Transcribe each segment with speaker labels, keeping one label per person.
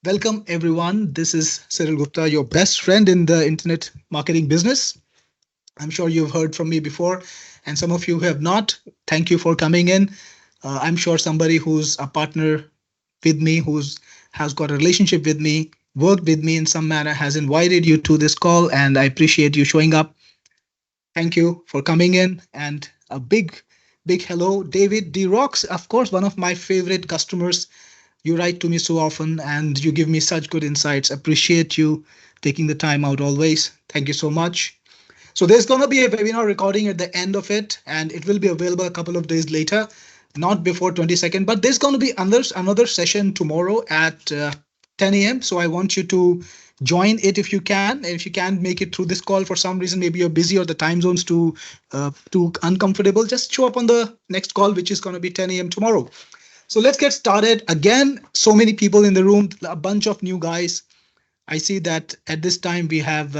Speaker 1: Welcome, everyone. This is Cyril Gupta, your best friend in the internet marketing business. I'm sure you've heard from me before, and some of you who have not. Thank you for coming in. I'm sure somebody who's a partner with me, who's has got a relationship with me, worked with me in some manner, has invited you to this call, and I appreciate you showing up. Thank you for coming in, and a big hello, David D. Rocks, of course, one of my favorite customers. You write to me so often and you give me such good insights. Appreciate you taking the time out always. Thank you so much. So there's going to be a webinar recording at the end of it, and it will be available a couple of days later, not before 22nd, but there's going to be another session tomorrow at 10 a.m. So I want you to join it if you can. If you can't make it through this call for some reason, maybe you're busy or the time zone's too uncomfortable, just show up on the next call, which is going to be 10 a.m. tomorrow. So let's get started. Again, so many people in the room, a bunch of new guys. I see that at this time we have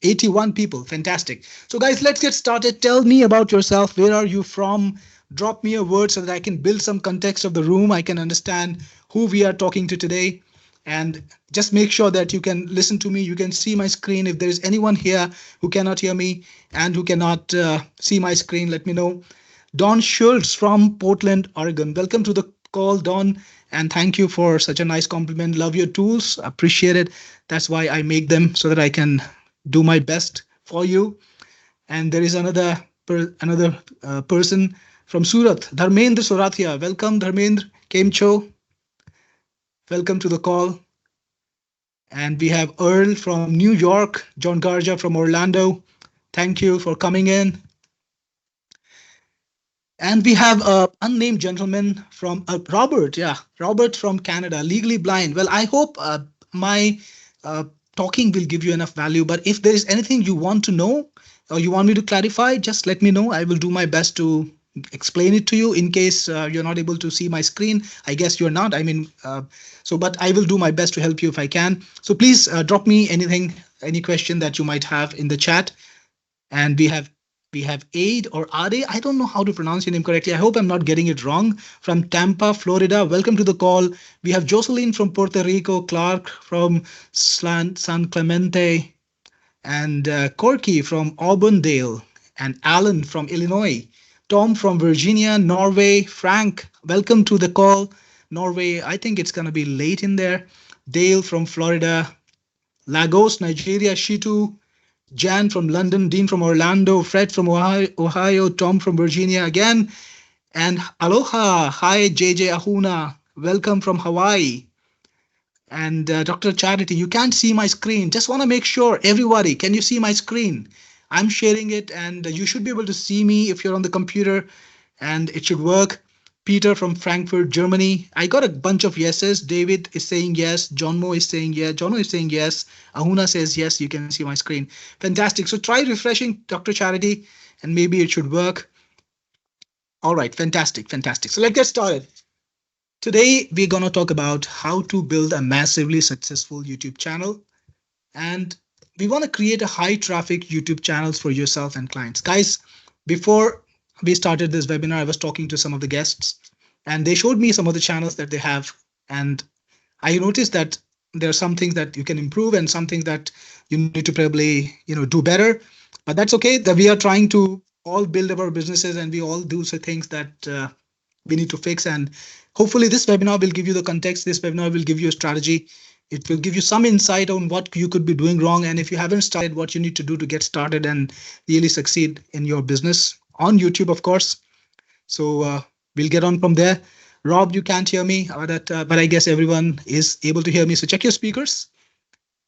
Speaker 1: 81 people. Fantastic. So guys, let's get started. Tell me about yourself. Where are you from? Drop me a word so that I can build some context of the room. I can understand who we are talking to today. And just make sure that you can listen to me. You can see my screen. If there is anyone here who cannot hear me and who cannot see my screen, let me know. Don Schultz from Portland, Oregon. Welcome to the call, Don, and thank you for such a nice compliment. Love your tools, appreciate it. That's why I make them so that I can do my best for you. And there is another person from Surat, Dharmendra Sorathia. Welcome, Dharmendra. Kemcho. Welcome to the call. And we have Earl from New York, John Garja from Orlando. Thank you for coming in. And we have a unnamed gentleman from Robert. Yeah, Robert from Canada, legally blind. Well, I hope my talking will give you enough value. But if there is anything you want to know or you want me to clarify, just let me know. I will do my best to explain it to you. In case you're not able to see my screen, I guess you're not. But I will do my best to help you if I can. So please drop me any question that you might have in the chat. And we have Aid or Ade. I don't know how to pronounce your name correctly. I hope I'm not getting it wrong. From Tampa, Florida. Welcome to the call. We have Jocelyn from Puerto Rico, Clark from San Clemente, and Corky from Auburndale, and Alan from Illinois, Tom from Virginia, Norway, Frank. Welcome to the call. Norway, I think it's going to be late in there. Dale from Florida, Lagos, Nigeria, Shitu, Jan from London, Dean from Orlando, Fred from Ohio, Tom from Virginia again, and aloha. Hi, JJ Ahuna. Welcome from Hawaii. And Dr. Charity, you can't see my screen. Just want to make sure, everybody, can you see my screen? I'm sharing it, and you should be able to see me if you're on the computer, and it should work. Peter from Frankfurt, Germany. I got a bunch of yeses. David is saying yes. Johnmo is saying yes. Jono is saying yes. Ahuna says yes. You can see my screen. Fantastic. So try refreshing, Dr. Charity, and maybe it should work. All right. Fantastic. Fantastic. So let's get started. Today, we're going to talk about how to build a massively successful YouTube channel. And we want to create a high traffic YouTube channels for yourself and clients. Guys, before we started this webinar, I was talking to some of the guests and they showed me some of the channels that they have. And I noticed that there are some things that you can improve and some things that you need to probably, do better. But that's okay. That we are trying to all build our businesses and we all do some things that we need to fix. And hopefully this webinar will give you the context. This webinar will give you a strategy. It will give you some insight on what you could be doing wrong. And if you haven't started, what you need to do to get started and really succeed in your business on YouTube, of course. So we'll get on from there. Rob, you can't hear me, but I guess everyone is able to hear me. So check your speakers.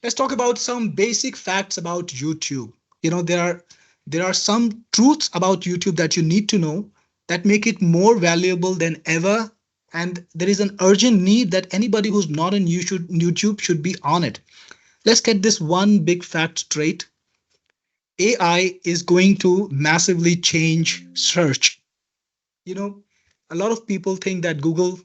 Speaker 1: Let's talk about some basic facts about YouTube. There are some truths about YouTube that you need to know that make it more valuable than ever. And there is an urgent need that anybody who's not on YouTube should be on it. Let's get this one big fact straight. AI is going to massively change search. A lot of people think that Google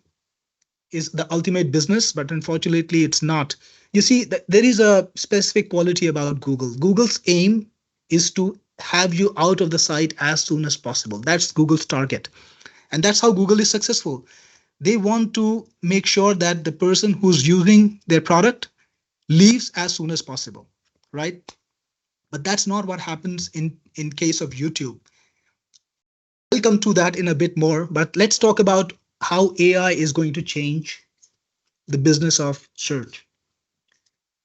Speaker 1: is the ultimate business, but unfortunately it's not. You see, there is a specific quality about Google. Google's aim is to have you out of the site as soon as possible. That's Google's target. And that's how Google is successful. They want to make sure that the person who's using their product leaves as soon as possible, right? But that's not what happens in case of YouTube. I'll come to that in a bit more, but let's talk about how AI is going to change the business of search.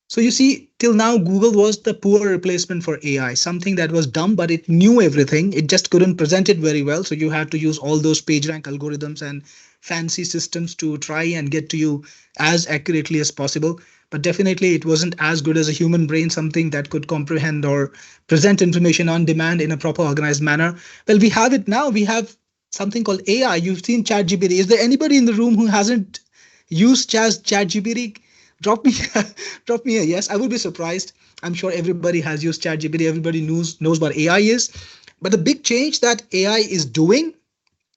Speaker 1: So you see, till now, Google was the poor replacement for AI, something that was dumb, but it knew everything. It just couldn't present it very well. So you had to use all those PageRank algorithms and fancy systems to try and get to you as accurately as possible. But definitely, it wasn't as good as a human brain, something that could comprehend or present information on demand in a proper organized manner. Well, we have it now. We have something called AI. You've seen ChatGPT. Is there anybody in the room who hasn't used ChatGPT? Drop me drop me a yes. I would be surprised. I'm sure everybody has used ChatGPT. Everybody knows what AI is. But the big change that AI is doing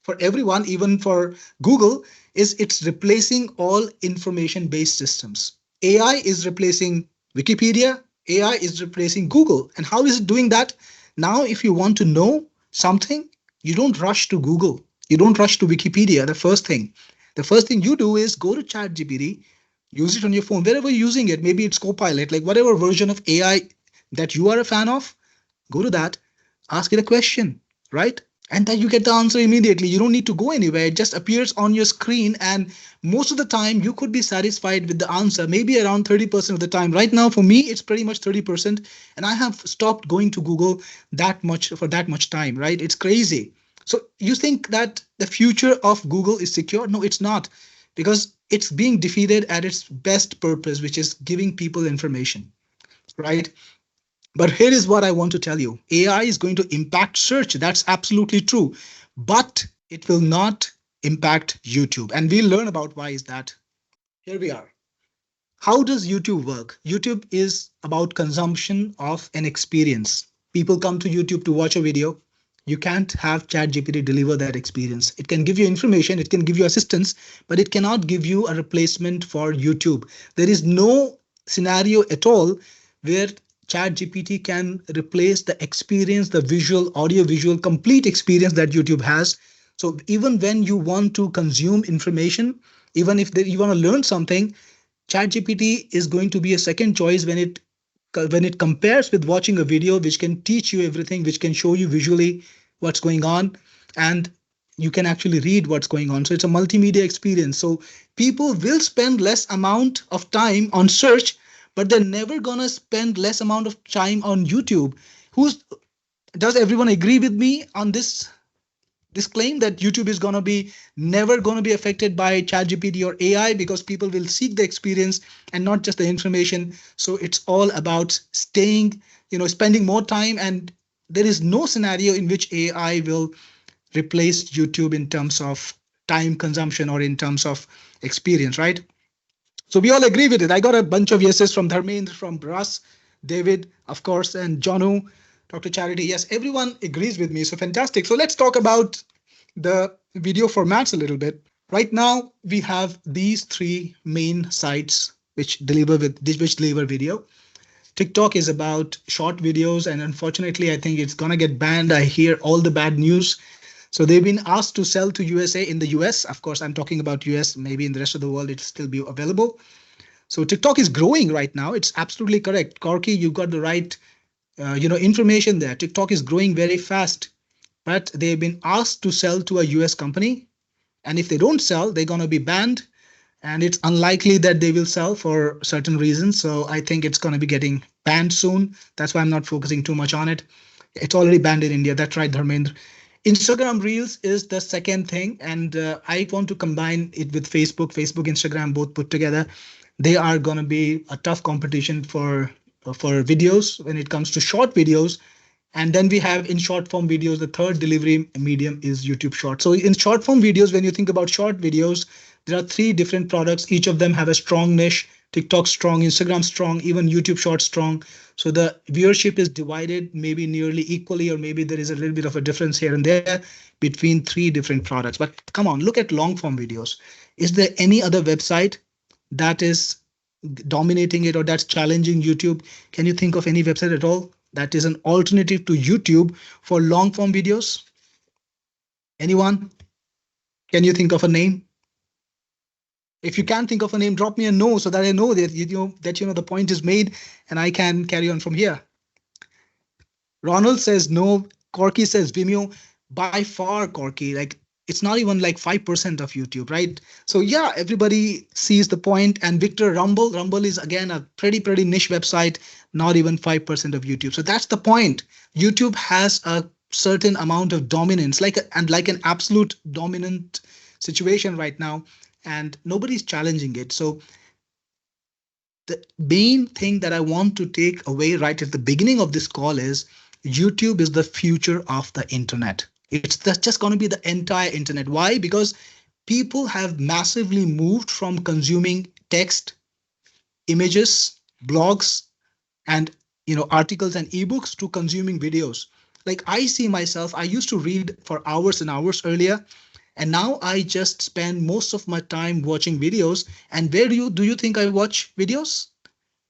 Speaker 1: for everyone, even for Google, is it's replacing all information based systems. AI is replacing Wikipedia, AI is replacing Google. And how is it doing that? Now, if you want to know something, you don't rush to Google, you don't rush to Wikipedia. The first thing you do is go to ChatGPT, use it on your phone, wherever you're using it. Maybe it's Copilot, like whatever version of AI that you are a fan of, go to that, ask it a question, right? And then you get the answer immediately. You don't need to go anywhere. It just appears on your screen. And most of the time, you could be satisfied with the answer, maybe around 30% of the time. Right now, for me, it's pretty much 30%. And I have stopped going to Google that much for that much time, right? It's crazy. So you think that the future of Google is secure? No, it's not, because it's being defeated at its best purpose, which is giving people information, right? But here is what I want to tell you: AI is going to impact search. That's absolutely true. But it will not impact YouTube. And we'll learn about why is that. Here we are. How does YouTube work? YouTube is about consumption of an experience. People come to YouTube to watch a video. You can't have ChatGPT deliver that experience. It can give you information, it can give you assistance, but it cannot give you a replacement for YouTube. There is no scenario at all where ChatGPT can replace the experience, the visual, audio, visual, complete experience that YouTube has. So even when you want to consume information, even if you want to learn something, ChatGPT is going to be a second choice when it compares with watching a video, which can teach you everything, which can show you visually what's going on, and you can actually read what's going on. So it's a multimedia experience. So people will spend less amount of time on search, but they're never gonna spend less amount of time on YouTube. Who's Does everyone agree with me on this claim that YouTube is going to be never going to be affected by ChatGPT or AI, because people will seek the experience and not just the information. So it's all about staying, spending more time. And there is no scenario in which AI will replace YouTube in terms of time consumption or in terms of experience, right? So we all agree with it. I got a bunch of yeses from Dharmendra, from Russ, David, of course, and Janu, Dr. Charity. Yes, everyone agrees with me. So fantastic. So let's talk about the video formats a little bit. Right now, we have these three main sites which deliver video. TikTok is about short videos, and unfortunately, I think it's gonna get banned. I hear all the bad news. So they've been asked to sell to USA in the US. Of course, I'm talking about US. Maybe in the rest of the world, it'll still be available. So TikTok is growing right now. It's absolutely correct. Corky, you got the right, information there. TikTok is growing very fast, but they've been asked to sell to a US company. And if they don't sell, they're going to be banned. And it's unlikely that they will sell for certain reasons. So I think it's going to be getting banned soon. That's why I'm not focusing too much on it. It's already banned in India. That's right, Dharmendra. Instagram Reels is the second thing, and I want to combine it with Facebook, Instagram, both put together. They are going to be a tough competition for videos when it comes to short videos. And then we have in short form videos, the third delivery medium is YouTube Short. So in short form videos, when you think about short videos, there are three different products. Each of them have a strong niche. TikTok strong, Instagram strong, even YouTube Short strong. So the viewership is divided maybe nearly equally, or maybe there is a little bit of a difference here and there between three different products. But come on, look at long form videos. Is there any other website that is dominating it or that's challenging YouTube? Can you think of any website at all that is an alternative to YouTube for long form videos? Anyone? Can you think of a name? If you can think of a name, drop me a no so that I know that the point is made and I can carry on from here. Ronald says no. Corky says Vimeo. By far, Corky, like it's not even like 5% of YouTube, right? So yeah, everybody sees the point. And Victor, Rumble is again a pretty niche website, not even 5% of YouTube. So that's the point. YouTube has a certain amount of dominance, like an absolute dominant situation right now, and nobody's challenging it. So the main thing that I want to take away right at the beginning of this call is YouTube is the future of the internet. It's just going to be the entire internet. Why? Because people have massively moved from consuming text, images, blogs, and articles and ebooks to consuming videos. Like I see myself, I used to read for hours and hours earlier, and now I just spend most of my time watching videos. And where do you think I watch videos?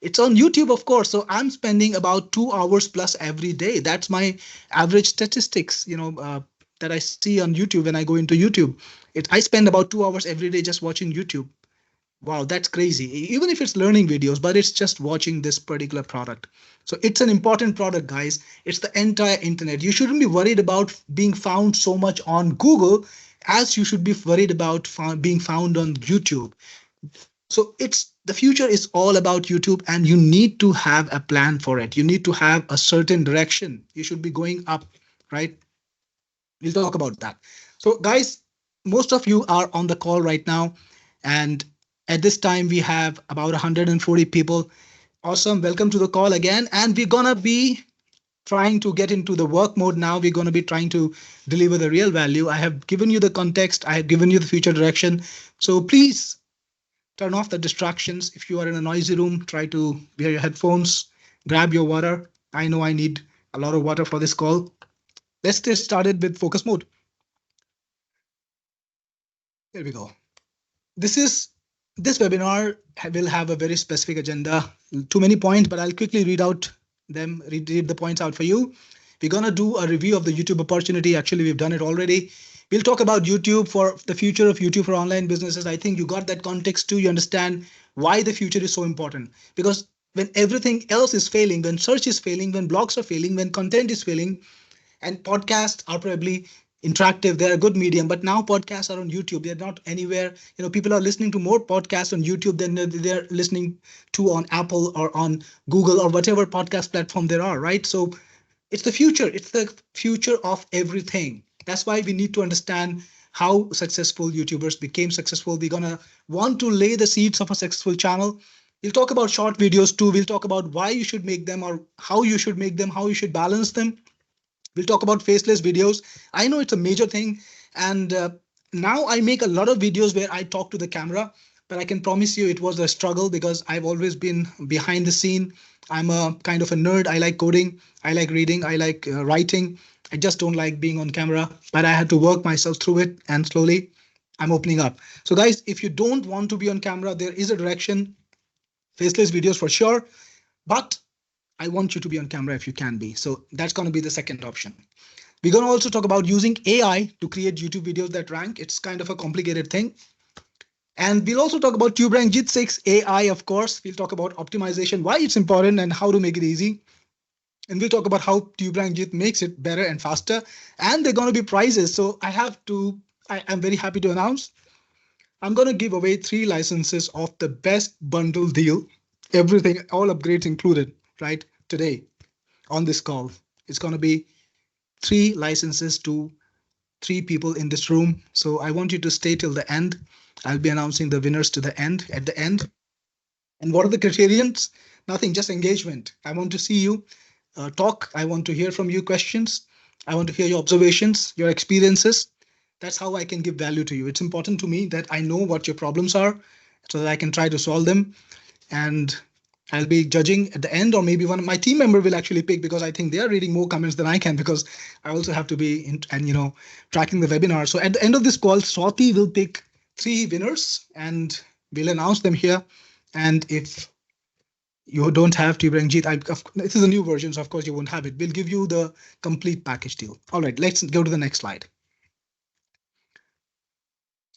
Speaker 1: It's on YouTube, of course. So I'm spending about 2 hours plus every day. That's my average statistics, that I see on YouTube when I go into YouTube. I spend about 2 hours every day just watching YouTube. Wow, that's crazy. Even if it's learning videos, but it's just watching this particular product. So it's an important product, guys. It's the entire internet. You shouldn't be worried about being found so much on Google as you should be worried about being found on YouTube. So it's the future is all about YouTube, and you need to have a plan for it. You need to have a certain direction. You should be going up, right? We'll talk about that. So, guys, most of you are on the call right now, and at this time we have about 140 people. Awesome. Welcome to the call again. And we're gonna be trying to get into the work mode now. We're going to be trying to deliver the real value. I have given you the context, I have given you the future direction. So please turn off the distractions. If you are in a noisy room, try to wear your headphones, grab your water. I know I need a lot of water for this call. Let's get started with focus mode. Here we go. This is this webinar will have a very specific agenda. Too many points, but I'll quickly read the points out for you. We're gonna do a review of the YouTube opportunity. Actually, we've done it already. We'll talk about YouTube for the future of YouTube for online businesses. I think you got that context too. You understand why the future is so important. Because when everything else is failing, when search is failing, when blogs are failing, when content is failing, and podcasts are probably interactive, they're a good medium, but now podcasts are on YouTube, they're not anywhere. People are listening to more podcasts on YouTube than they're listening to on Apple or on Google or whatever podcast platform there are, right? So it's the future of everything. That's why we need to understand how successful YouTubers became successful. We're gonna want to lay the seeds of a successful channel. We'll talk about short videos too. We'll talk about why you should make them, or how you should make them, how you should balance them. We'll talk about faceless videos. I know it's a major thing, and now I make a lot of videos where I talk to the camera, but I can promise you it was a struggle because I've always been behind the scene. I'm a kind of a nerd. I like coding, I like reading, I like writing. I just don't like being on camera, but I had to work myself through it, and slowly I'm opening up. So, guys, if you don't want to be on camera, there is a direction, faceless videos for sure, but I want you to be on camera if you can be. So that's going to be the second option. We're going to also talk about using AI to create YouTube videos that rank. It's kind of a complicated thing. And we'll also talk about Tuberank Jeet AI, of course. We'll talk about optimization, why it's important and how to make it easy. And we'll talk about how Tuberank Jeet makes it better and faster. And they're going to be prizes. So I am very happy to announce I'm going to give away 3 licenses of the best bundle deal. Everything, all upgrades included, right? Today on this call. It's going to be 3 licenses to 3 people in this room. So I want you to stay till the end. I'll be announcing the winners at the end. And what are the criterions? Nothing, just engagement. I want to see you talk. I want to hear from you questions. I want to hear your observations, your experiences. That's how I can give value to you. It's important to me that I know what your problems are so that I can try to solve them. And I'll be judging at the end, or maybe one of my team member will actually pick, because I think they are reading more comments than I can, because I also have to be in and tracking the webinar. So at the end of this call, Swati will pick 3 winners and we'll announce them here. And if you don't have Tuberank Jeet, this is a new version, so of course you won't have it. We'll give you the complete package deal. All right, let's go to the next slide.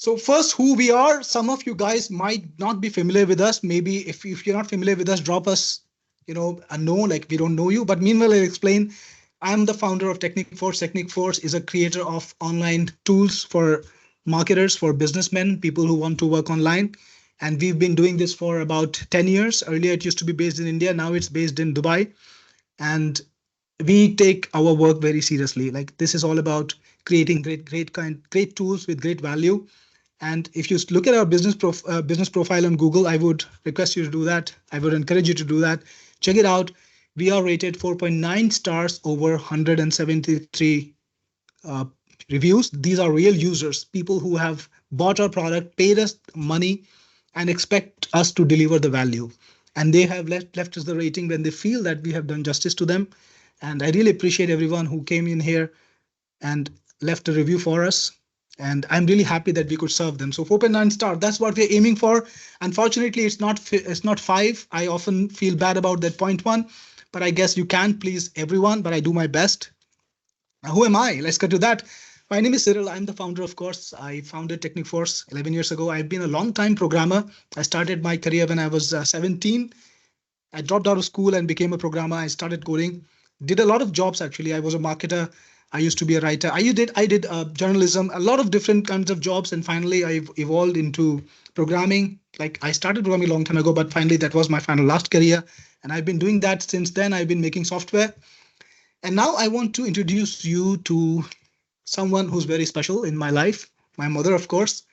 Speaker 1: So first, who we are. Some of you guys might not be familiar with us. Maybe if you're not familiar with us, drop us, a no, like we don't know you. But meanwhile, I'll explain. I'm the founder of Technic Force. Technic Force is a creator of online tools for marketers, for businessmen, people who want to work online. And we've been doing this for about 10 years. Earlier, it used to be based in India. Now it's based in Dubai. And we take our work very seriously. Like this is all about creating great tools with great value. And if you look at our business profile on Google, I would request you to do that. I would encourage you to do that. Check it out. We are rated 4.9 stars over 173 uh, reviews. These are real users, people who have bought our product, paid us money, and expect us to deliver the value. And they have left us the rating when they feel that we have done justice to them. And I really appreciate everyone who came in here and left a review for us. And I'm really happy that we could serve them. So 4.9 star, that's what we're aiming for. Unfortunately, it's not 5. I often feel bad about that point 1, but I guess you can't please everyone, but I do my best. Now, who am I? Let's get to that. My name is Cyril. I'm the founder, of course. I founded Technic Force 11 years ago. I've been a long time programmer. I started my career when I was 17. I dropped out of school and became a programmer. I started coding, did a lot of jobs actually. I was a marketer. I used to be a writer. I did journalism, a lot of different kinds of jobs, and finally I evolved into programming. Like I started programming a long time ago, but finally that was my final last career, and I've been doing that since then. I've been making software, and now I want to introduce you to someone who's very special in my life. My mother, of course,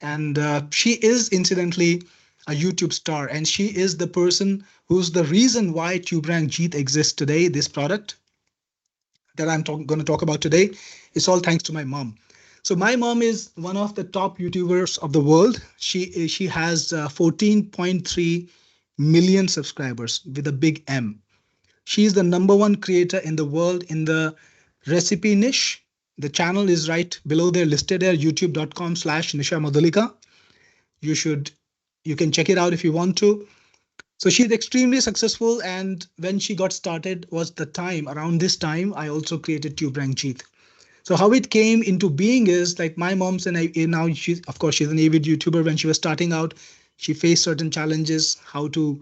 Speaker 1: and she is incidentally a YouTube star, and she is the person who's the reason why Tuberank Jeet exists today. This product that I'm going to talk about today, it's all thanks to my mom. So my mom is one of the top YouTubers of the world. She has 14.3 million subscribers with a big M. She is the number one creator in the world in the recipe niche. The channel is right below there, listed there, youtube.com/Nisha Madhulika. You should, you can check it out if you want to. So she's extremely successful, and when she got started was the time, around this time I also created Tuberank Jeet. So how it came into being is like my mom's now she's, of course, she's an avid YouTuber. When she was starting out, she faced certain challenges, how to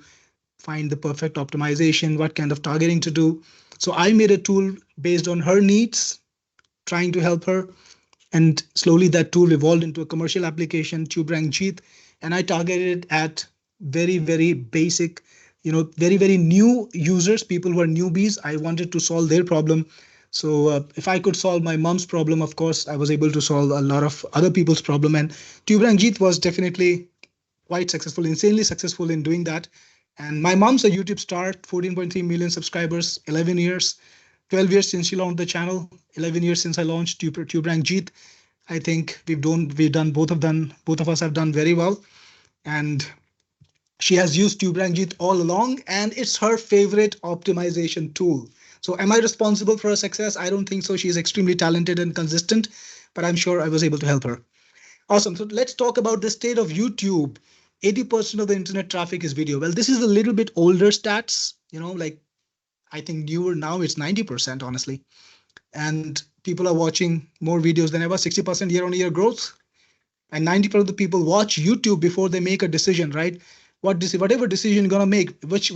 Speaker 1: find the perfect optimization, what kind of targeting to do. So I made a tool based on her needs, trying to help her. And slowly that tool evolved into a commercial application, Tuberank Jeet, and I targeted at very basic, very new users, people who are newbies. I wanted to solve their problem. So if I could solve my mom's problem, of course I was able to solve a lot of other people's problem. And Tuberank Jeet was definitely quite successful, insanely successful in doing that. And my mom's a YouTube star, 14.3 million subscribers, 11 years, 12 years since she launched the channel, 11 years since I launched Tuberank Jeet. I think we've done both of us have done very well. And she has used Tuberank Jeet all along, and it's her favorite optimization tool. So am I responsible for her success? I don't think so. She's extremely talented and consistent, but I'm sure I was able to help her. Awesome. So let's talk about the state of YouTube. 80% of the internet traffic is video. Well, this is a little bit older stats, like I think newer now it's 90%, honestly. And people are watching more videos than ever, 60% year on year growth. And 90% of the people watch YouTube before they make a decision, right? Whatever decision you're gonna make, which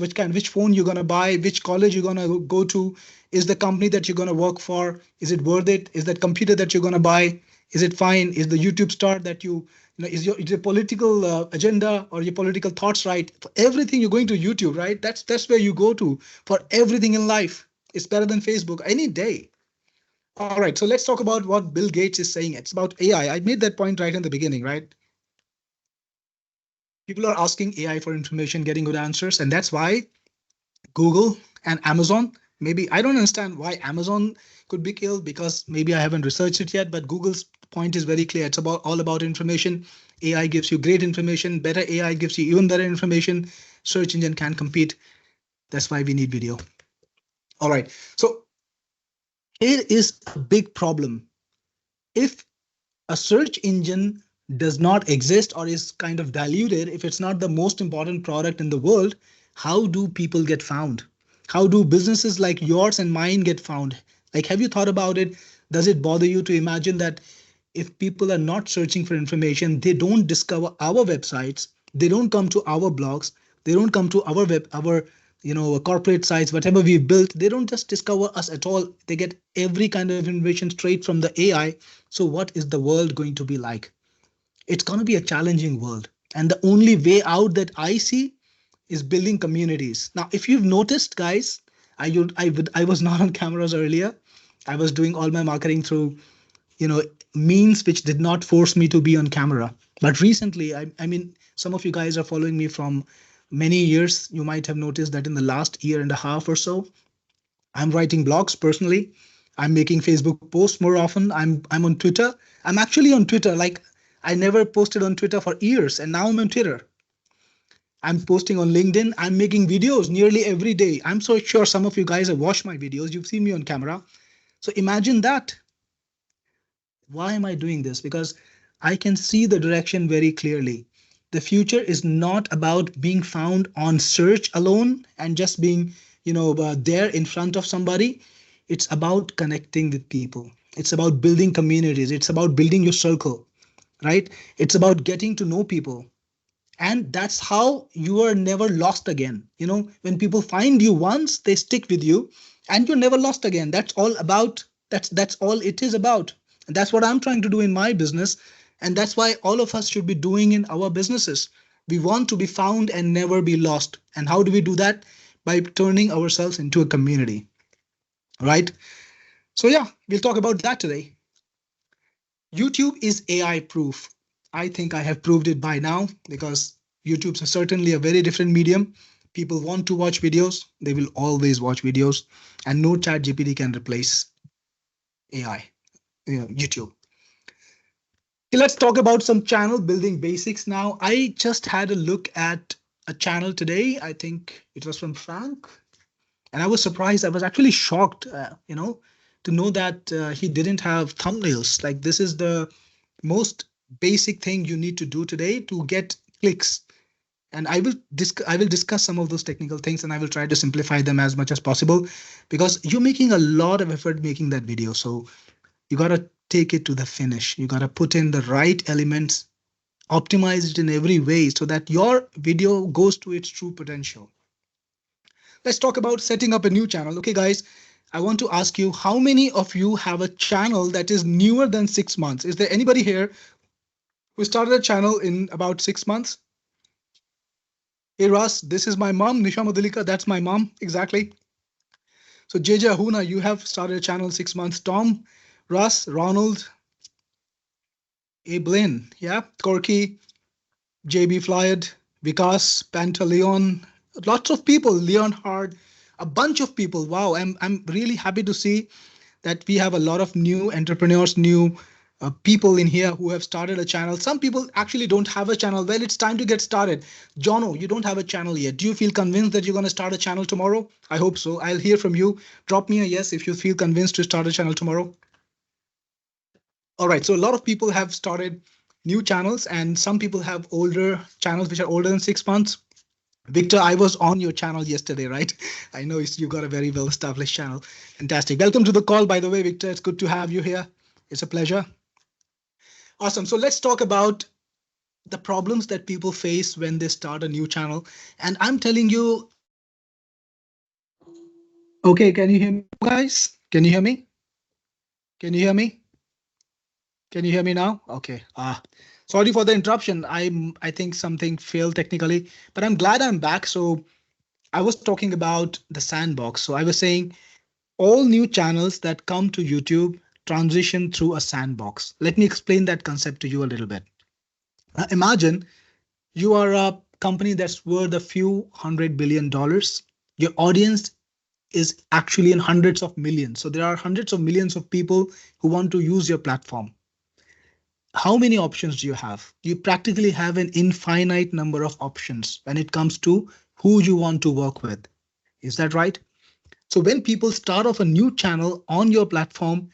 Speaker 1: phone you're gonna buy, which college you're gonna go to, is the company that you're gonna work for, is it worth it? Is that computer that you're gonna buy, is it fine? Is the YouTube star that is your political agenda or your political thoughts right? For everything you're going to YouTube, right? That's where you go to for everything in life. It's better than Facebook any day. All right, so let's talk about what Bill Gates is saying. It's about AI. I made that point right in the beginning, right? People are asking AI for information, getting good answers, and that's why Google and Amazon, maybe I don't understand why Amazon could be killed, because maybe I haven't researched it yet, but Google's point is very clear. It's about all about information. AI gives you great information. Better AI gives you even better information. Search engine can't compete. That's why we need video. All right. So here is a big problem. If a search engine does not exist or is kind of diluted, if it's not the most important product in the world, how do people get found? How do businesses like yours and mine get found? Like, have you thought about it? Does it bother you to imagine that If people are not searching for information, they don't discover our websites, they don't come to our blogs, they don't come to our corporate sites, whatever we've built. They don't just discover us at all. They get every kind of information straight from the AI. So what is the world going to be like? It's going to be a challenging world. And the only way out that I see is building communities. Now, if you've noticed, guys, I was not on cameras earlier. I was doing all my marketing through, means which did not force me to be on camera. But recently, I mean, some of you guys are following me from many years. You might have noticed that in the last year and a half or so, I'm writing blogs personally. I'm making Facebook posts more often. I'm on Twitter. I'm actually on Twitter. Like, I never posted on Twitter for years, and now I'm on Twitter. I'm posting on LinkedIn. I'm making videos nearly every day. I'm so sure some of you guys have watched my videos. You've seen me on camera. So imagine that. Why am I doing this? Because I can see the direction very clearly. The future is not about being found on search alone and just being, there in front of somebody. It's about connecting with people. It's about building communities. It's about building your circle, right? It's about getting to know people. And that's how you are never lost again. When people find you once, they stick with you, and you're never lost again. That's all it is about. And that's what I'm trying to do in my business, and that's why all of us should be doing in our businesses. We want to be found and never be lost. And how do we do that? By turning ourselves into a community, right? So yeah, we'll talk about that today. YouTube is AI proof. I think I have proved it by now, because YouTube's certainly a very different medium. People want to watch videos, they will always watch videos, and no chat GPT can replace AI, YouTube. Okay, let's talk about some channel building basics now. I just had a look at a channel today. I think it was from Frank, and I was surprised. I was actually shocked, to know that he didn't have thumbnails. Like, this is the most basic thing you need to do today to get clicks. And I will discuss some of those technical things, and I will try to simplify them as much as possible, because you're making a lot of effort making that video. So you got to take it to the finish. You got to put in the right elements, optimize it in every way so that your video goes to its true potential. Let's talk about setting up a new channel. Okay, guys, I want to ask you, how many of you have a channel that is newer than 6 months? Is there anybody here who started a channel in about 6 months? Hey, Russ, this is my mom, Nisha Madulika. That's my mom, exactly. So, JJ Ahuna, you have started a channel 6 months. Tom, Russ, Ronald, Ablin, yeah, Corky, JB Flyed, Vikas, Pantaleon, lots of people, Leonhard, a bunch of people. Wow, I'm really happy to see that we have a lot of new entrepreneurs, new people in here who have started a channel. Some people actually don't have a channel. Well, it's time to get started. Jono, you don't have a channel yet. Do you feel convinced that you're going to start a channel tomorrow? I hope so. I'll hear from you. Drop me a yes if you feel convinced to start a channel tomorrow. All right, so a lot of people have started new channels, and some people have older channels which are older than 6 months. Victor, I was on your channel yesterday, right? I know you got a very well established channel. Fantastic. Welcome to the call, by the way, Victor. It's good to have you here. It's a pleasure. Awesome. So let's talk about the problems that people face when they start a new channel. And I'm telling you, okay, can you hear me, guys? Can you hear me? Can you hear me? Can you hear me now? Okay. Sorry for the interruption. I think something failed technically, but I'm glad I'm back. So I was talking about the sandbox. So I was saying all new channels that come to YouTube transition through a sandbox. Let me explain that concept to you a little bit. Imagine you are a company that's worth a few $100 billion. Your audience is actually in hundreds of millions. So there are hundreds of millions of people who want to use your platform. How many options do you have? You practically have an infinite number of options when it comes to who you want to work with. Is that right? So when people start off a new channel on your platform,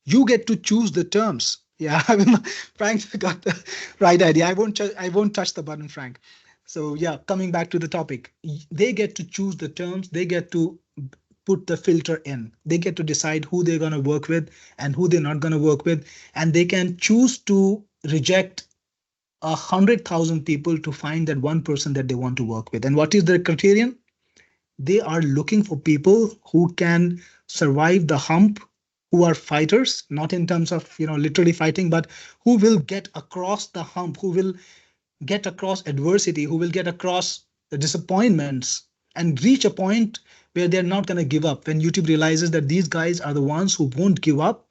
Speaker 1: you get to choose the terms. Yeah, I mean, Frank got the right idea. I won't touch the button, Frank. So yeah, coming back to the topic, they get to choose the terms. They get to put the filter in. They get to decide who they're going to work with and who they're not going to work with. And they can choose to reject 100,000 people to find that one person that they want to work with. And what is their criterion? They are looking for people who can survive the hump, who are fighters, not in terms of literally fighting, but who will get across the hump, who will get across adversity, who will get across the disappointments and reach a point where they're not going to give up. When YouTube realizes that these guys are the ones who won't give up,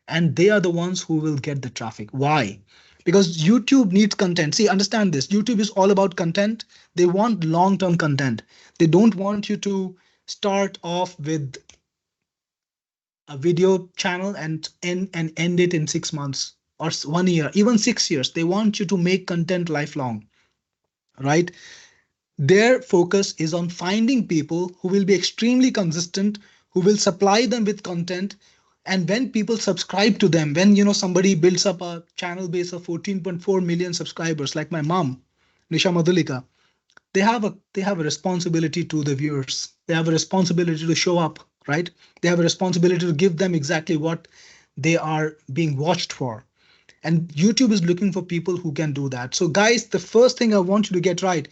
Speaker 1: and they are the ones who will get the traffic. Why? Because YouTube needs content. See, understand this. YouTube is all about content. They want long term content. They don't want you to start off with a video channel and end it in 6 months or 1 year, even 6 years. They want you to make content lifelong, right? Their focus is on finding people who will be extremely consistent, who will supply them with content. And when people subscribe to them, when somebody builds up a channel base of 14.4 million subscribers, like my mom, Nisha Madhulika, they have a responsibility to the viewers. They have a responsibility to show up, right? They have a responsibility to give them exactly what they are being watched for. And YouTube is looking for people who can do that. So, guys, the first thing I want you to get right,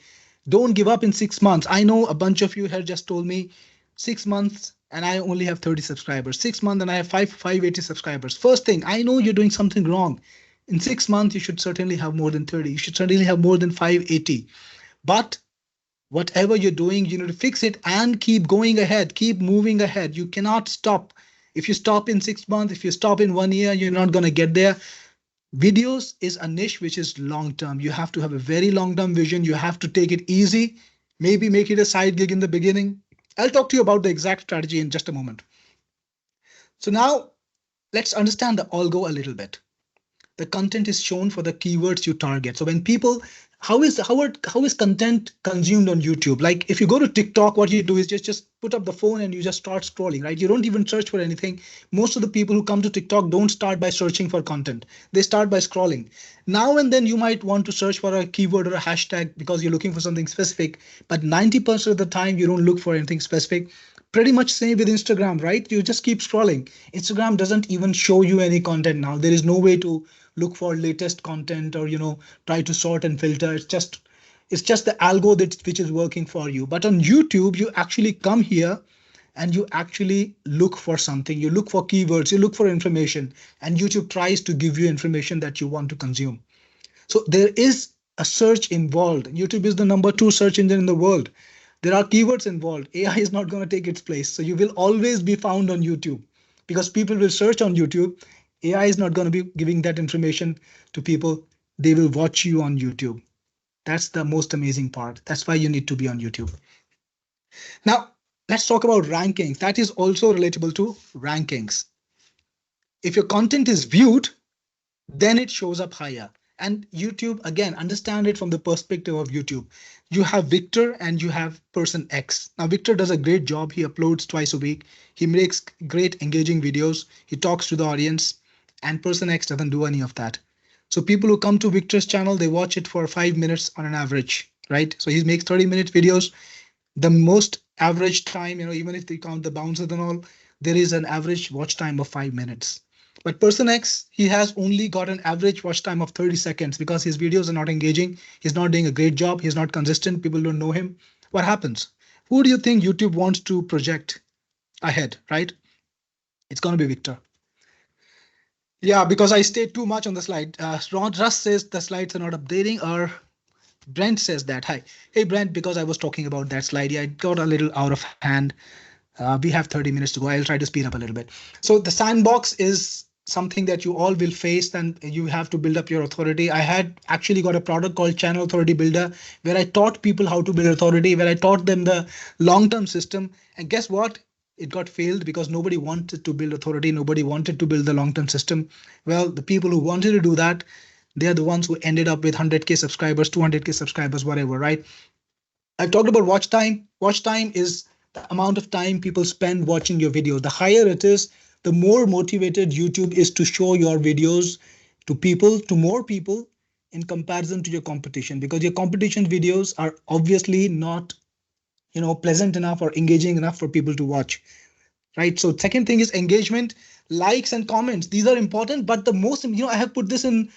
Speaker 1: don't give up in 6 months. I know a bunch of you have just told me 6 months and I only have 30 subscribers. 6 months and I have 580 subscribers. First thing, I know you're doing something wrong. In 6 months, you should certainly have more than 30. You should certainly have more than 580. But whatever you're doing, you need to fix it and keep going ahead, keep moving ahead. You cannot stop. If you stop in 6 months, if you stop in 1 year, you're not going to get there. Videos is a niche which is long term. You have to have a very long term vision. You have to take it easy, maybe make it a side gig in the beginning. I'll talk to you about the exact strategy in just a moment. So now let's understand the algo a little bit. The content is shown for the keywords you target. So when people, how is content consumed on YouTube? Like if you go to TikTok, what you do is just put up the phone and you just start scrolling, right? You don't even search for anything. Most of the people who come to TikTok don't start by searching for content. They start by scrolling. Now and then you might want to search for a keyword or a hashtag because you're looking for something specific, but 90% of the time you don't look for anything specific. Pretty much same with Instagram, right? You just keep scrolling. Instagram doesn't even show you any content now. There is no way to look for latest content or try to sort and filter. It's just the algo that which is working for you. But on YouTube, you actually come here and you actually look for something. You look for keywords, you look for information, and YouTube tries to give you information that you want to consume. So there is a search involved. YouTube is the number 2 search engine in the world. There are keywords involved. AI is not going to take its place. So you will always be found on YouTube because people will search on YouTube. AI is not going to be giving that information to people. They will watch you on YouTube. That's the most amazing part. That's why you need to be on YouTube. Now, let's talk about rankings. That is also relatable to rankings. If your content is viewed, then it shows up higher. And YouTube, again, understand it from the perspective of YouTube. You have Victor and you have person X. Now, Victor does a great job. He uploads twice a week. He makes great engaging videos. He talks to the audience, and person X doesn't do any of that. So people who come to Victor's channel, they watch it for 5 minutes on an average, right? So he makes 30-minute videos. The most average time, even if they count the bounces and all, there is an average watch time of 5 minutes. But person X, he has only got an average watch time of 30 seconds because his videos are not engaging. He's not doing a great job. He's not consistent. People don't know him. What happens? Who do you think YouTube wants to project ahead, right? It's going to be Victor. Yeah, because I stayed too much on the slide. Russ says the slides are not updating, or Brent says that. Hi. Hey, Brent, because I was talking about that slide, yeah, it got a little out of hand. We have 30 minutes to go. I'll try to speed up a little bit. So the sandbox is something that you all will face, and you have to build up your authority. I had actually got a product called Channel Authority Builder, where I taught people how to build authority, where I taught them the long-term system. And guess what? It got failed because nobody wanted to build authority. Nobody wanted to build the long-term system. Well, the people who wanted to do that, they're the ones who ended up with 100K subscribers, 200K subscribers, whatever, right? I've talked about watch time. Watch time is the amount of time people spend watching your videos. The higher it is, the more motivated YouTube is to show your videos to people, to more people, in comparison to your competition, because your competition videos are obviously not pleasant enough or engaging enough for people to watch. right? So second thing is engagement, likes and comments. These are important, but the most, I have put this in,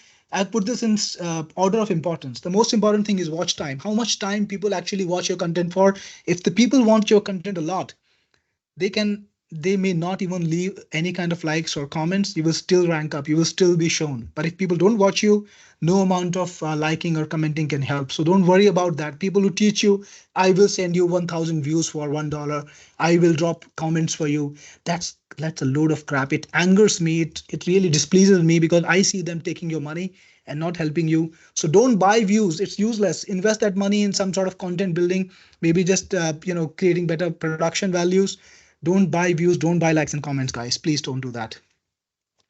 Speaker 1: order of importance. The most important thing is watch time. How much time people actually watch your content for. If the people want your content a lot, they may not even leave any kind of likes or comments. You will still rank up, you will still be shown. But if people don't watch you, no amount of liking or commenting can help. So don't worry about that. People who teach you, I will send you 1000 views for $1, I will drop comments for you, that's a load of crap. It angers me, it really displeases me, because I see them taking your money and not helping you. So don't buy views, it's useless. Invest that money in some sort of content building, maybe just creating better production values. Don't buy views, don't buy likes and comments, guys. Please don't do that.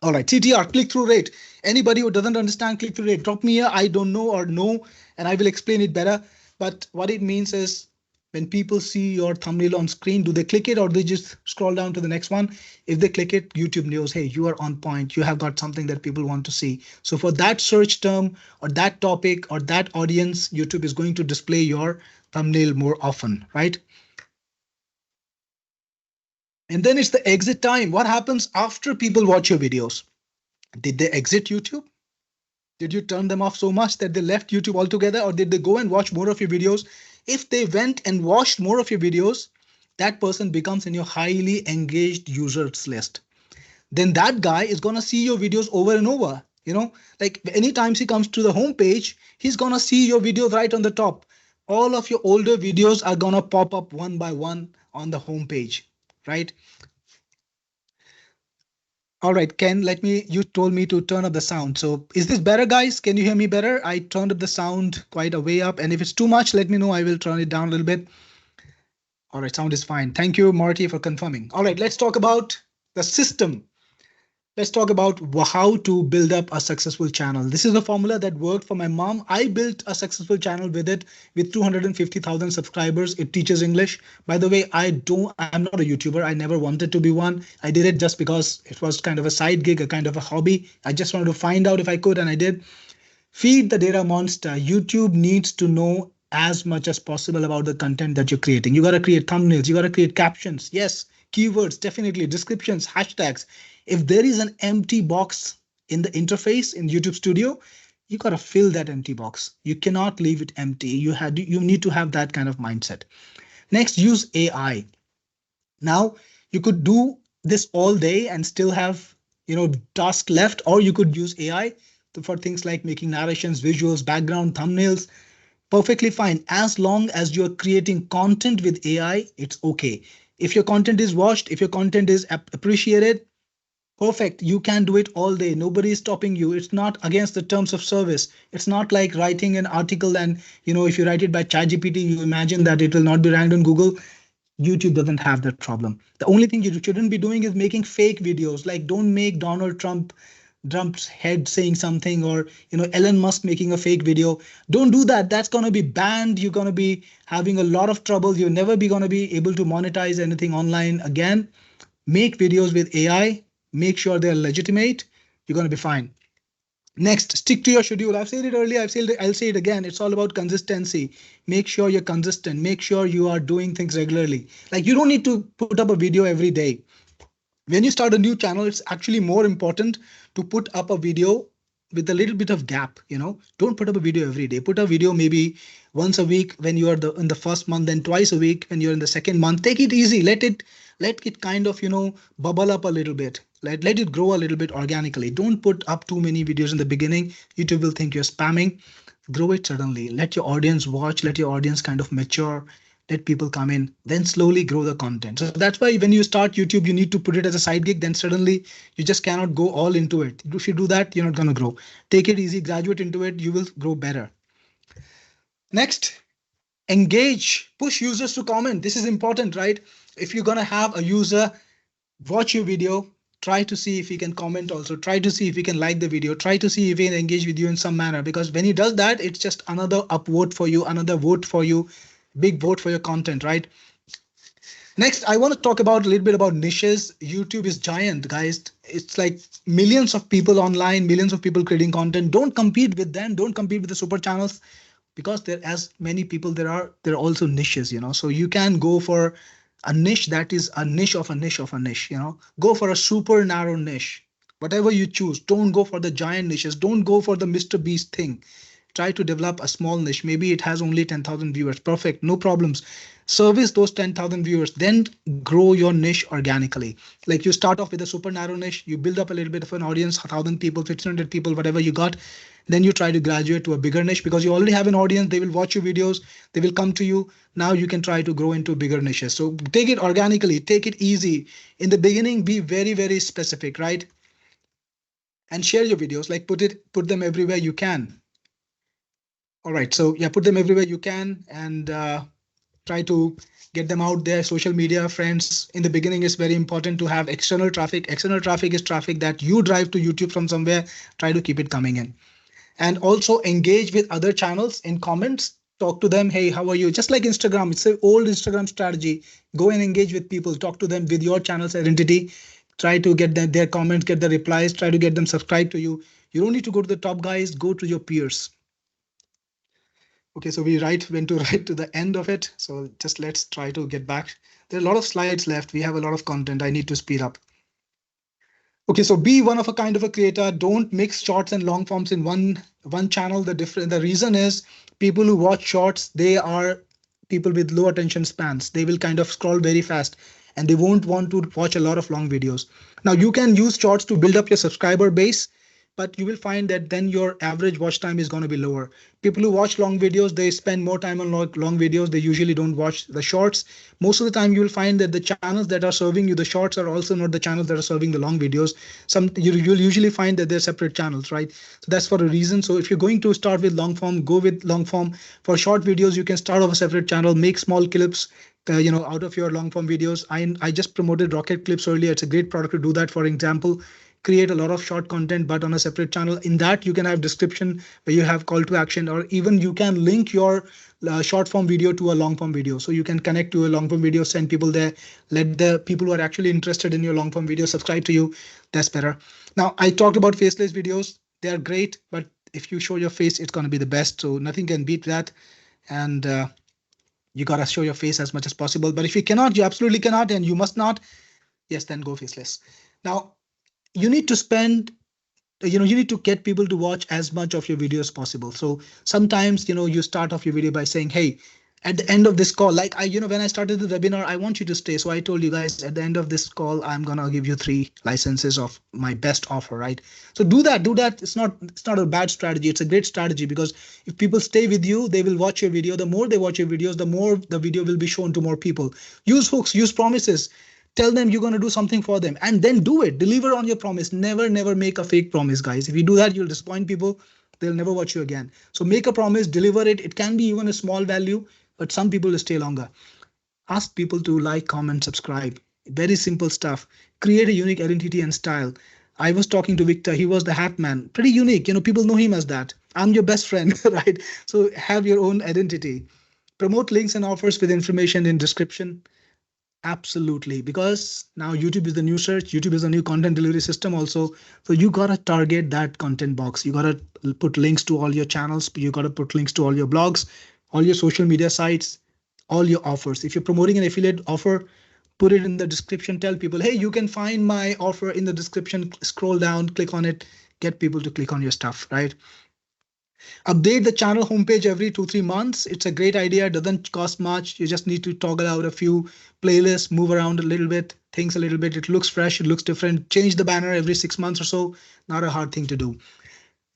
Speaker 1: All right, CTR, click through rate. Anybody who doesn't understand click through rate, drop me a I don't know or no, and I will explain it better. But what it means is, when people see your thumbnail on screen, do they click it or they just scroll down to the next one? If they click it, YouTube knows, hey, you are on point. You have got something that people want to see. So for that search term or that topic or that audience, YouTube is going to display your thumbnail more often, right? And then it's the exit time. What happens after people watch your videos? Did they exit YouTube? Did you turn them off so much that they left YouTube altogether, or did they go and watch more of your videos? If they went and watched more of your videos, that person becomes in your highly engaged users list. Then that guy is gonna see your videos over and over. Like anytime he comes to the homepage, he's gonna see your videos right on the top. All of your older videos are gonna pop up one by one on the homepage, right? All right, Ken, you told me to turn up the sound. So is this better, guys? Can you hear me better? I turned up the sound quite a way up. And if it's too much, let me know. I will turn it down a little bit. All right, sound is fine. Thank you, Marty, for confirming. All right, let's talk about the system. Let's talk about how to build up a successful channel. This is a formula that worked for my mom. I built a successful channel with it, with 250,000 subscribers. It teaches English. By the way, I'm not a YouTuber. I never wanted to be one. I did it just because it was kind of a side gig, a kind of a hobby. I just wanted to find out if I could, and I did. Feed the data monster. YouTube needs to know as much as possible about the content that you're creating. You got to create thumbnails, you got to create captions. Yes, keywords, definitely, descriptions, hashtags. If there is an empty box in the interface in YouTube Studio, you got to fill that empty box. You cannot leave it empty. You need to have that kind of mindset. Next, use AI. Now, you could do this all day and still have, task left, or you could use AI for things like making narrations, visuals, background, thumbnails. Perfectly fine. As long as you're creating content with AI, it's okay. If your content is watched, if your content is appreciated, perfect. You can do it all day. Nobody is stopping you. It's not against the terms of service. It's not like writing an article and, if you write it by ChatGPT, you imagine that it will not be ranked on Google. YouTube doesn't have that problem. The only thing you shouldn't be doing is making fake videos. Like, don't make Trump's head saying something, or Elon Musk making a fake video. Don't do that. That's going to be banned. You're going to be having a lot of trouble. You'll never be going to be able to monetize anything online again. Make videos with AI. Make sure they're legitimate. You're going to be fine. Next, stick to your schedule. I've said it earlier. I'll say it again. It's all about consistency. Make sure you're consistent. Make sure you are doing things regularly. Like, you don't need to put up a video every day. When you start a new channel, it's actually more important to put up a video with a little bit of gap. Don't put up a video every day. Put a video maybe once a week when you are in the first month, then twice a week when you're in the second month. Take it easy. Let it kind of bubble up a little bit. Let it grow a little bit organically. Don't put up too many videos in the beginning. YouTube will think you're spamming. Grow it suddenly. Let your audience watch. Let your audience kind of mature. Let people come in, then slowly grow the content. So that's why when you start YouTube, you need to put it as a side gig. Then suddenly you just cannot go all into it. If you do that, you're not going to grow. Take it easy, graduate into it. You will grow better. Next, engage, push users to comment. This is important, right? If you're going to have a user watch your video, try to see if he can comment also. Try to see if he can like the video. Try to see if he can engage with you in some manner. Because when he does that, it's just another upvote for you, another vote for you. Big vote for your content, right? Next, I want to talk about a little bit about niches. YouTube is giant, guys. It's like millions of people online, millions of people creating content. Don't compete with them. Don't compete with the super channels, because there, as many people there are also niches, so you can go for a niche that is a niche of a niche of a niche. Go for a super narrow niche. Whatever you choose, don't go for the giant niches. Don't go for the Mr. Beast thing. Try to develop a small niche. Maybe it has only 10,000 viewers. Perfect, no problems. Service those 10,000 viewers, then grow your niche organically. Like, you start off with a super narrow niche, you build up a little bit of an audience, 1,000 people, 1,500 people, whatever you got. Then you try to graduate to a bigger niche because you already have an audience. They will watch your videos, they will come to you. Now you can try to grow into bigger niches. So take it organically, take it easy. In the beginning, be very, very specific, right? And share your videos, like put them everywhere you can. All right, so yeah, put them everywhere you can, and try to get them out there. Social media, friends, in the beginning it's very important to have external traffic. External traffic is traffic that you drive to YouTube from somewhere. Try to keep it coming in. And also engage with other channels in comments. Talk to them, hey, how are you? Just like Instagram, it's an old Instagram strategy. Go and engage with people, talk to them with your channel's identity. Try to get their comments, get the replies, try to get them subscribed to you. You don't need to go to the top guys, go to your peers. Okay, so we went to right to the end of it. So just let's try to get back. There are a lot of slides left. We have a lot of content. I need to speed up. Okay, so be one of a kind of a creator. Don't mix shorts and long forms in one channel. The reason is, people who watch shorts, they are people with low attention spans. They will kind of scroll very fast and they won't want to watch a lot of long videos. Now you can use shorts to build up your subscriber base, but you will find that then your average watch time is going to be lower. People who watch long videos, they spend more time on long videos. They usually don't watch the shorts. Most of the time you will find that the channels that are serving you the shorts are also not the channels that are serving the long videos. You'll usually find that they're separate channels, right? So that's for a reason. So if you're going to start with long form, go with long form. For short videos, you can start off a separate channel, make small clips, out of your long form videos. I just promoted Rocket Clips earlier. It's a great product to do that. For example, create a lot of short content, but on a separate channel. In that, you can have description where you have call to action, or even you can link your short form video to a long form video. So you can connect to a long form video, send people there, let the people who are actually interested in your long form video subscribe to you. That's better. Now, I talked about faceless videos. They are great, but if you show your face, it's going to be the best. So nothing can beat that. And you got to show your face as much as possible. But if you cannot, you absolutely cannot, and you must not, yes, then go faceless. Now, you need to spend, you need to get people to watch as much of your video as possible. So sometimes, you start off your video by saying, hey, at the end of this call, like when I started the webinar, I want you to stay. So I told you guys, at the end of this call, I'm going to give you 3 licenses of my best offer, right? So do that. It's not a bad strategy. It's a great strategy, because if people stay with you, they will watch your video. The more they watch your videos, the more the video will be shown to more people. Use hooks, use promises. Tell them you're going to do something for them, and then do it. Deliver on your promise. Never make a fake promise, guys. If you do that, you'll disappoint people. They'll never watch you again. So make a promise, deliver it. It can be even a small value, but some people will stay longer. Ask people to like, comment, subscribe. Very simple stuff. Create a unique identity and style. I was talking to Victor. He was the hat man. Pretty unique. People know him as that. I'm your best friend, right? So have your own identity. Promote links and offers with information in description. Absolutely, because now YouTube is the new search. YouTube is a new content delivery system also. So you gotta target that content box. You gotta put links to all your channels. You gotta put links to all your blogs, all your social media sites, all your offers. If you're promoting an affiliate offer, put it in the description. Tell people, hey, you can find my offer in the description. Scroll down, click on it, get people to click on your stuff, right? Update the channel homepage every 2-3 months. It's a great idea. It doesn't cost much. You just need to toggle out a few playlists, move around a little bit, things a little bit. It looks fresh. It looks different. Change the banner every 6 months or so. Not a hard thing to do.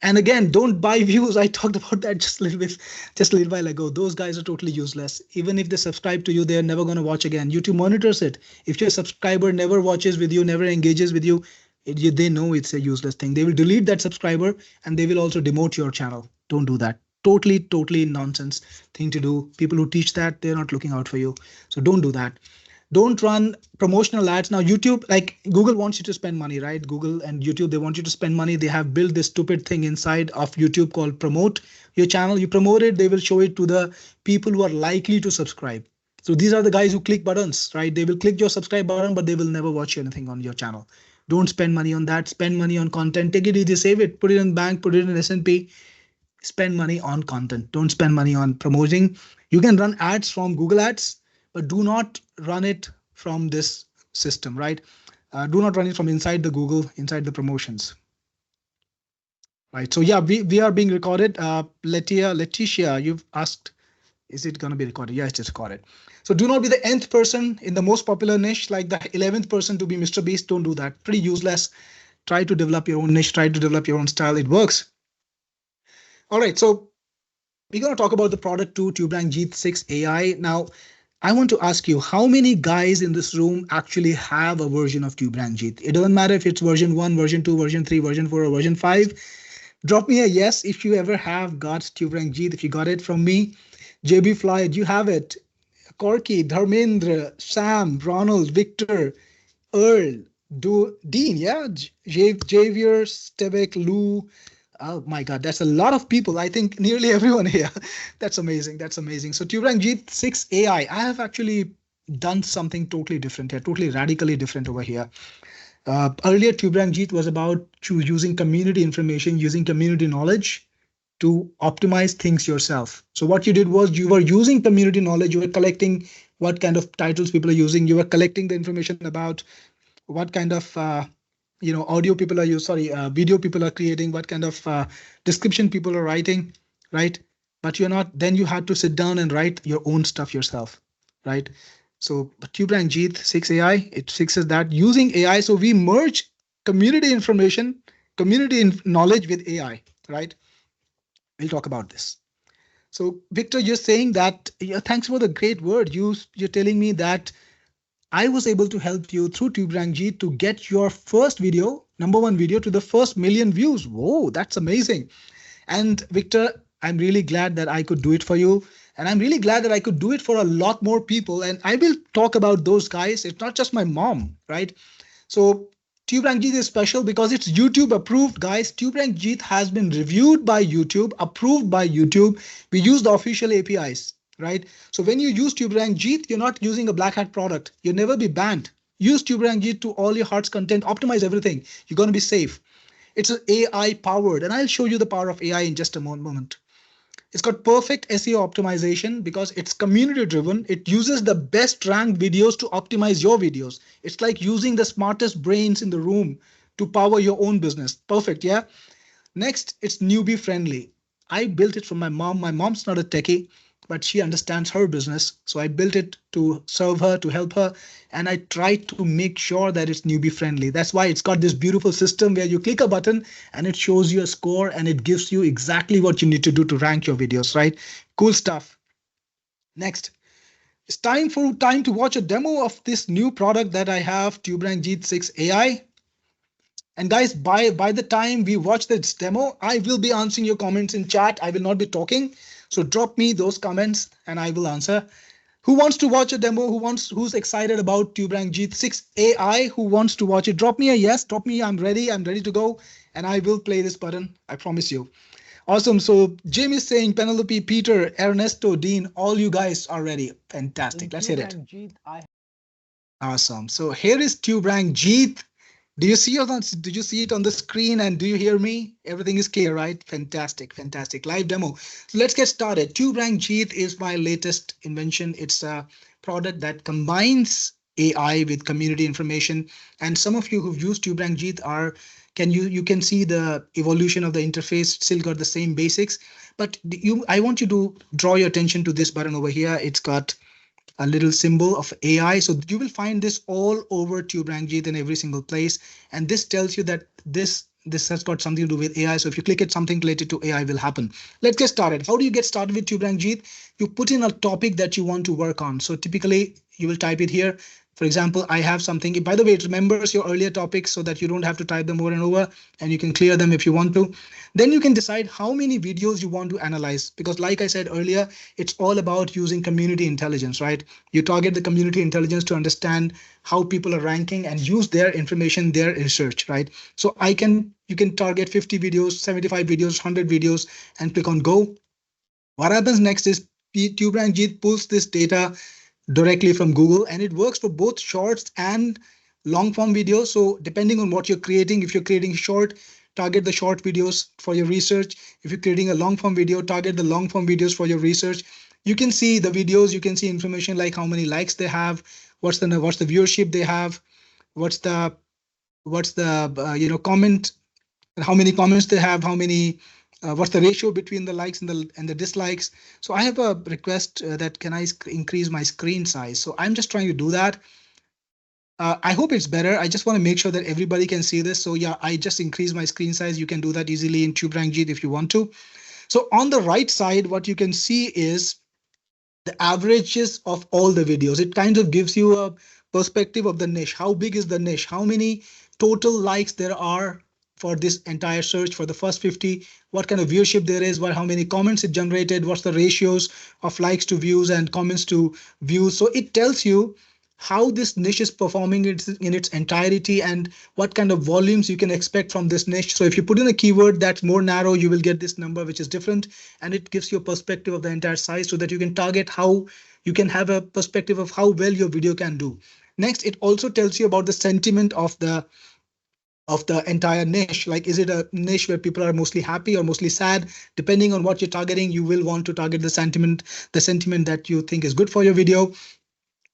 Speaker 1: And again, don't buy views. I talked about that just a little while ago. Those guys are totally useless. Even if they subscribe to you, they're never going to watch again. YouTube monitors it. If your subscriber never watches with you, never engages with you, they know it's a useless thing. They will delete that subscriber, and they will also demote your channel. Don't do that. Totally nonsense thing to do. People who teach that, they're not looking out for you. So don't do that. Don't run promotional ads. Now YouTube, like Google wants you to spend money, right? Google and YouTube, they want you to spend money. They have built this stupid thing inside of YouTube called promote your channel. You promote it, they will show it to the people who are likely to subscribe. So these are the guys who click buttons, right? They will click your subscribe button, but they will never watch anything on your channel. Don't spend money on that. Spend money on content. Take it easy, save it, put it in bank, put it in S&P. Spend money on content. Don't spend money on promoting. You can run ads from Google Ads, but do not run it from this system, right? Do not run it from inside the Google, inside the promotions, right? So yeah, we are being recorded. Letitia, you've asked, is it going to be recorded? Yeah, it's recorded. So do not be the nth person in the most popular niche, like the 11th person to be Mr. Beast. Don't do that. Pretty useless. Try to develop your own niche. Try to develop your own style. It works. All right. So we're going to talk about the product to Tuberank Jeet 6 AI. Now, I want to ask you, how many guys in this room actually have a version of Tuberank Jeet? It doesn't matter if it's version 1, version 2, version 3, version 4, or version 5. Drop me a yes if you ever have got Tuberank Jeet, if you got it from me. JB Fly, do you have it? Corky, Dharmendra, Sam, Ronald, Victor, Earl, Dean, yeah, Javier, Stebek, Lou. Oh my God, that's a lot of people. I think nearly everyone here. That's amazing. That's amazing. So Tuberank Jeet 6 AI, I have actually done something totally different here, totally radically different over here. Earlier, Tuberank Jeet was about using community information, using community knowledge to optimize things yourself. So what you did was you were using community knowledge, you were collecting what kind of titles people are using, you were collecting the information about what kind of audio people are using, sorry, video people are creating, what kind of description people are writing, right? But you're not, then you had to sit down and write your own stuff yourself, right? So Tuberank Jeet 6 AI, it fixes that using AI. So we merge community information, knowledge with AI, right? We'll talk about this. So Victor, you're saying that, yeah, thanks for the great word. You're telling me that I was able to help you through Tuberank Jeet to get your first video, number one video, to the first million views. Whoa, that's amazing. And Victor, I'm really glad that I could do it for you. And I'm really glad that I could do it for a lot more people. And I will talk about those guys. It's not just my mom, right? So Tuberank Jeet is special because it's YouTube approved, guys. Tuberank Jeet has been reviewed by YouTube, approved by YouTube. We use the official APIs, right? So when you use Tuberank Jeet, you're not using a black hat product. You'll never be banned. Use Tuberank Jeet to all your heart's content, optimize everything. You're going to be safe. It's an AI powered, and I'll show you the power of AI in just a moment. It's got perfect SEO optimization because it's community driven. It uses the best ranked videos to optimize your videos. It's like using the smartest brains in the room to power your own business. Perfect, yeah? Next, it's newbie friendly. I built it from my mom. My mom's not a techie, but she understands her business. So I built it to serve her, to help her. And I tried to make sure that it's newbie friendly. That's why it's got this beautiful system where you click a button and it shows you a score and it gives you exactly what you need to do to rank your videos, right? Cool stuff. Next, it's time to watch a demo of this new product that I have, Tuberank Jeet 6 AI. And guys, by the time we watch this demo, I will be answering your comments in chat. I will not be talking. So drop me those comments and I will answer. Who wants to watch a demo? Who's excited about Tuberank Jeet 6 AI? Who wants to watch it? Drop me a yes. Drop me, I'm ready to go. And I will play this button. I promise you. Awesome. So Jamie is saying, Penelope, Peter, Ernesto, Dean, all you guys are ready. Fantastic. Let's hit it. Awesome. So here is Tuberank Jeet. Did you see it on the screen and do you hear me? Everything is clear, right? Fantastic, fantastic. Live demo. So let's get started. Tuberank Jeet is my latest invention. It's a product that combines AI with community information. And some of you who've used Tuberank Jeet you can see the evolution of the interface, still got the same basics. But I want you to draw your attention to this button over here. It's got a little symbol of AI. So you will find this all over Tuberank Jeet in every single place. And this tells you that this has got something to do with AI. So if you click it, something related to AI will happen. Let's get started. How do you get started with Tuberank Jeet? You put in a topic that you want to work on. So typically you will type it here. For example, I have something, by the way, it remembers your earlier topics so that you don't have to type them over and over, and you can clear them if you want to. Then you can decide how many videos you want to analyze, because like I said earlier, it's all about using community intelligence, right? You target the community intelligence to understand how people are ranking and use their information, their research, right? So you can target 50 videos, 75 videos, 100 videos, and click on go. What happens next is Tuberank Jeet pulls this data directly from Google, and it works for both shorts and long form videos. So depending on what you're creating, if you're creating short, target the short videos for your research. If you're creating a long form video, target the long form videos for your research. You can see the videos, you can see information like how many likes they have, what's the viewership they have, what's the comment, how many comments they have, how many what's the ratio between the likes and the dislikes. So I have a request that can I increase my screen size. So I'm just trying to do that. I hope it's better. I just want to make sure that everybody can see this. So yeah, I just increase my screen size. You can do that easily in Tuberank Jeet if you want to. So on the right side, what you can see is the averages of all the videos. It kind of gives you a perspective of the niche. How big is the niche? How many total likes there are for this entire search for the first 50? What kind of viewership there is? How many comments it generated? What's the ratios of likes to views and comments to views? So it tells you how this niche is performing in its entirety and what kind of volumes you can expect from this niche. So if you put in a keyword that's more narrow, you will get this number which is different, and it gives you a perspective of the entire size so that you can target how you can have a perspective of how well your video can do. Next, it also tells you about the sentiment of the entire niche. Like, is it a niche where people are mostly happy or mostly sad? Depending on what you're targeting, you will want to target the sentiment that you think is good for your video.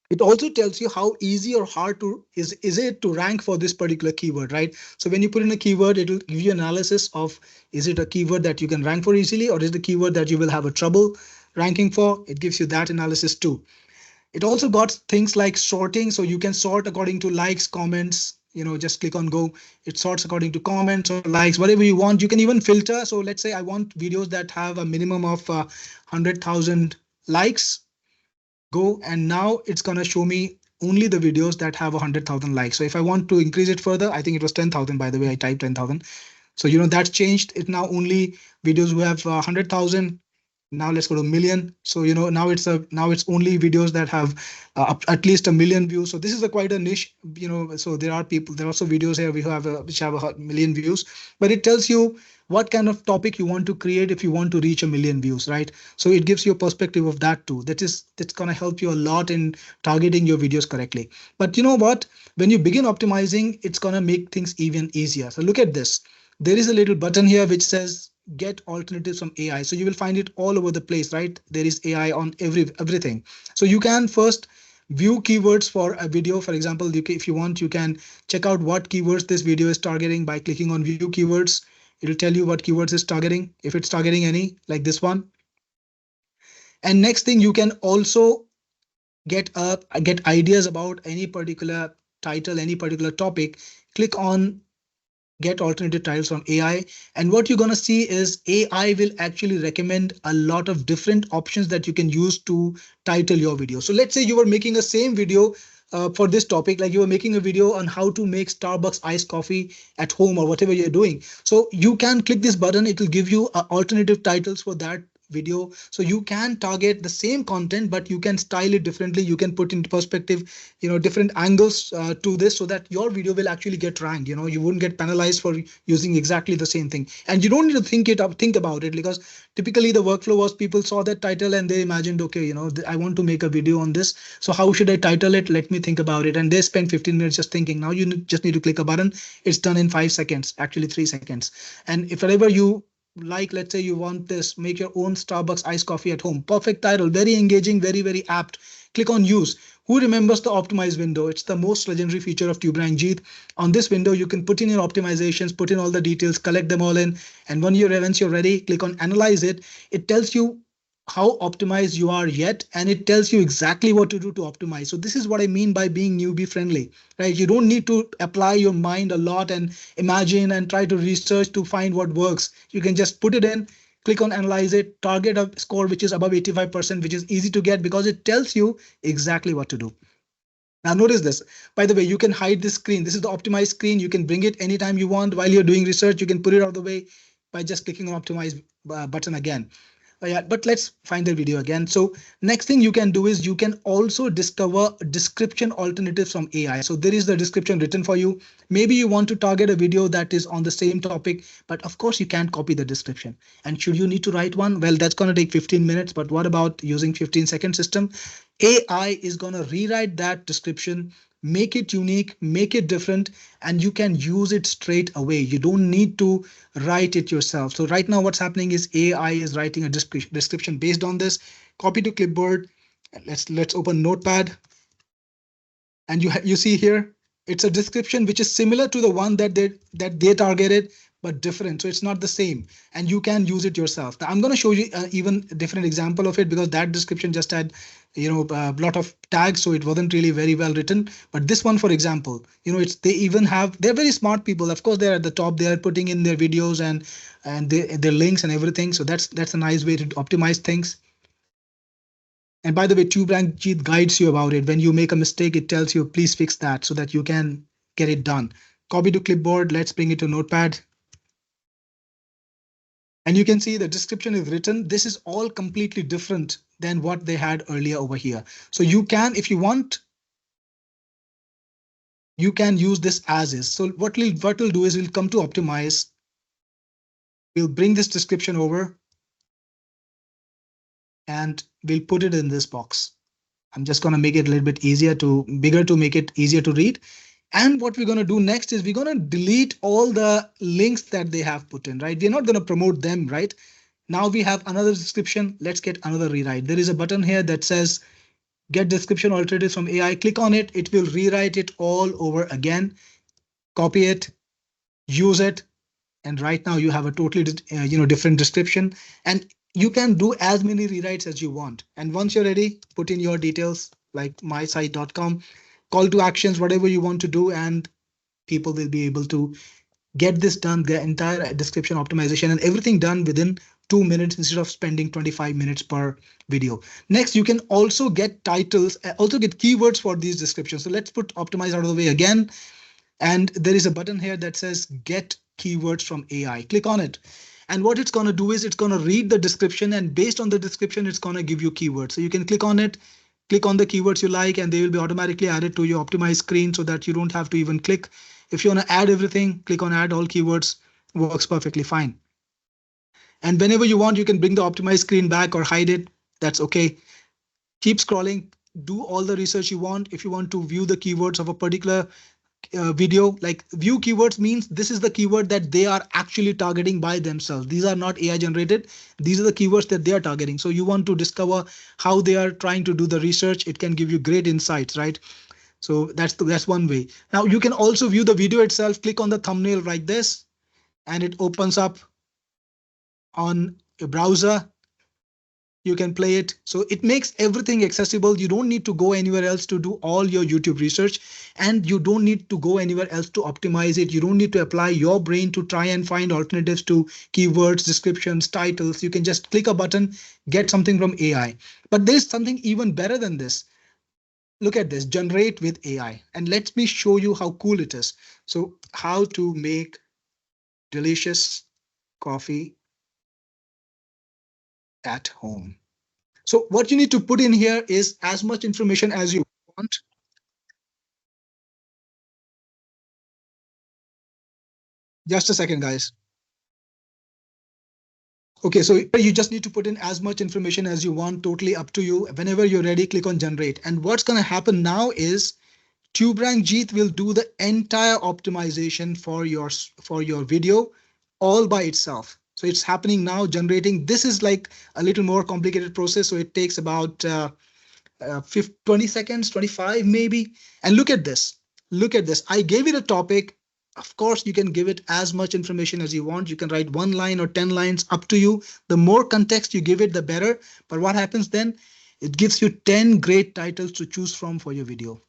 Speaker 1: It also tells you how easy or hard to is it to rank for this particular keyword, right? So when you put in a keyword, it will give you analysis of, is it a keyword that you can rank for easily, or is it a keyword that you will have a trouble ranking for? It gives you that analysis too. It also got things like sorting, so you can sort according to likes, comments. Just click on go. It sorts according to comments or likes, whatever you want. You can even filter. So let's say I want videos that have a minimum of 100,000 likes. Go, and now it's gonna show me only the videos that have 100,000 likes. So if I want to increase it further, I think it was 10,000, by the way, I typed 10,000. So that's changed. It now only videos who have 100,000. Now let's go to million. So now it's only videos that have at least a million views. So this is a quite a niche. So there are also videos here which have a million views, but it tells you what kind of topic you want to create if you want to reach a million views, right? So it gives you a perspective of that too. That's going to help you a lot in targeting your videos correctly. But you know what? When you begin optimizing, it's going to make things even easier. So look at this. There is a little button here which says get alternatives from AI. So you will find it all over the place, right? There is AI on everything. So you can first view keywords for a video. For example, if you want, you can check out what keywords this video is targeting by clicking on view keywords. It'll tell you what keywords it's targeting, if it's targeting any, like this one. And next thing, you can also get ideas about any particular title, any particular topic. Click on get alternative titles from AI. And what you're going to see is AI will actually recommend a lot of different options that you can use to title your video. So let's say you were making a same video for this topic, like you were making a video on how to make Starbucks iced coffee at home or whatever you're doing. So you can click this button. It will give you alternative titles for that video. So you can target the same content, but you can style it differently. You can put into perspective, different angles to this, so that your video will actually get ranked. You wouldn't get penalized for using exactly the same thing. And you don't need to think about it, because typically the workflow was people saw that title and they imagined, okay, I want to make a video on this. So how should I title it? Let me think about it. And they spend 15 minutes just thinking. Now you just need to click a button. It's done in 5 seconds, actually 3 seconds. And if whatever you like, let's say you want this, make your own Starbucks iced coffee at home. Perfect title, very engaging, very, very apt. Click on use. Who remembers the optimize window? It's the most legendary feature of Tuberank Jeet. On this window, you can put in your optimizations, put in all the details, collect them all in. And once you're ready, click on analyze it. It tells you how optimized you are yet, and it tells you exactly what to do to optimize. So this is what I mean by being newbie friendly, right? You don't need to apply your mind a lot and imagine and try to research to find what works. You can just put it in, click on analyze it, target a score which is above 85%, which is easy to get because it tells you exactly what to do. Now notice this. By the way, you can hide this screen. This is the optimized screen. You can bring it anytime you want. While you're doing research, you can put it out of the way by just clicking on optimize button again. Yeah, but let's find the video again. So next thing you can do is you can also discover description alternatives from AI. So there is the description written for you. Maybe you want to target a video that is on the same topic, but of course you can't copy the description. And should you need to write one? Well, that's going to take 15 minutes. But what about using 15-second system? AI is going to rewrite that description, make it unique, make it different, and you can use it straight away. You don't need to write it yourself. So right now what's happening is AI is writing a description based on this. Copy to clipboard. Let's open Notepad, and you see here it's a description which is similar to the one that they targeted, but different, so it's not the same, and you can use it yourself. Now I'm going to show you even a different example of it, because that description just had a lot of tags, so it wasn't really very well written. But this one, for example, it's they even have, they're very smart people, of course. They're at the top, they are putting in their videos and their links and everything, so that's a nice way to optimize things. And by the way, Tuberank Jeet guides you about it. When you make a mistake, it tells you, please fix that, so that you can get it done. Copy to clipboard. Let's bring it to Notepad. And you can see the description is written. This is all completely different than what they had earlier over here. So you can, if you want, you can use this as is. So what we'll do is we'll come to optimize. We'll bring this description over and we'll put it in this box. I'm just going to make it a little bit bigger to make it easier to read. And what we're going to do next is we're going to delete all the links that they have put in, right? We're not going to promote them, right? Now we have another description. Let's get another rewrite. There is a button here that says get description alternatives from AI. Click on it. It will rewrite it all over again. Copy it, use it. And right now you have a totally different description, and you can do as many rewrites as you want. And once you're ready, put in your details like mysite.com, call to actions, whatever you want to do, and people will be able to get this done, the entire description optimization and everything done within 2 minutes instead of spending 25 minutes per video. Next, you can also get titles, also get keywords for these descriptions. So let's put optimize out of the way again. And there is a button here that says get keywords from AI. Click on it. And what it's going to do is it's going to read the description, and based on the description, it's going to give you keywords. So you can click on it, click on the keywords you like, and they will be automatically added to your optimized screen so that you don't have to even click. If you want to add everything, click on add all keywords, works perfectly fine. And whenever you want, you can bring the optimized screen back or hide it. That's okay. Keep scrolling, do all the research you want. If you want to view the keywords of a particular video, like view keywords means this is the keyword that they are actually targeting by themselves. These are not AI generated. These are the keywords that they are targeting. So you want to discover how they are trying to do the research. It can give you great insights, right? So that's one way. Now you can also view the video itself. Click on the thumbnail like this, and it opens up on a browser. You can play it. So it makes everything accessible. You don't need to go anywhere else to do all your YouTube research, and you don't need to go anywhere else to optimize it. You don't need to apply your brain to try and find alternatives to keywords, descriptions, titles. You can just click a button, get something from AI. But there's something even better than this. Look at this, generate with AI. And let me show you how cool it is. So how to make delicious coffee at home. So what you need to put in here is as much information as you want. Just a second, guys. Okay, so you just need to put in as much information as you want, totally up to you. Whenever you're ready, click on generate. And what's going to happen now is Tuberank Jeet will do the entire optimization for your video all by itself. So it's happening now, generating. This is like a little more complicated process. So it takes about 20 seconds, 25 maybe. And look at this. Look at this. I gave it a topic. Of course, you can give it as much information as you want. You can write 1 line or 10 lines, up to you. The more context you give it, the better. But what happens then? It gives you 10 great titles to choose from for your video.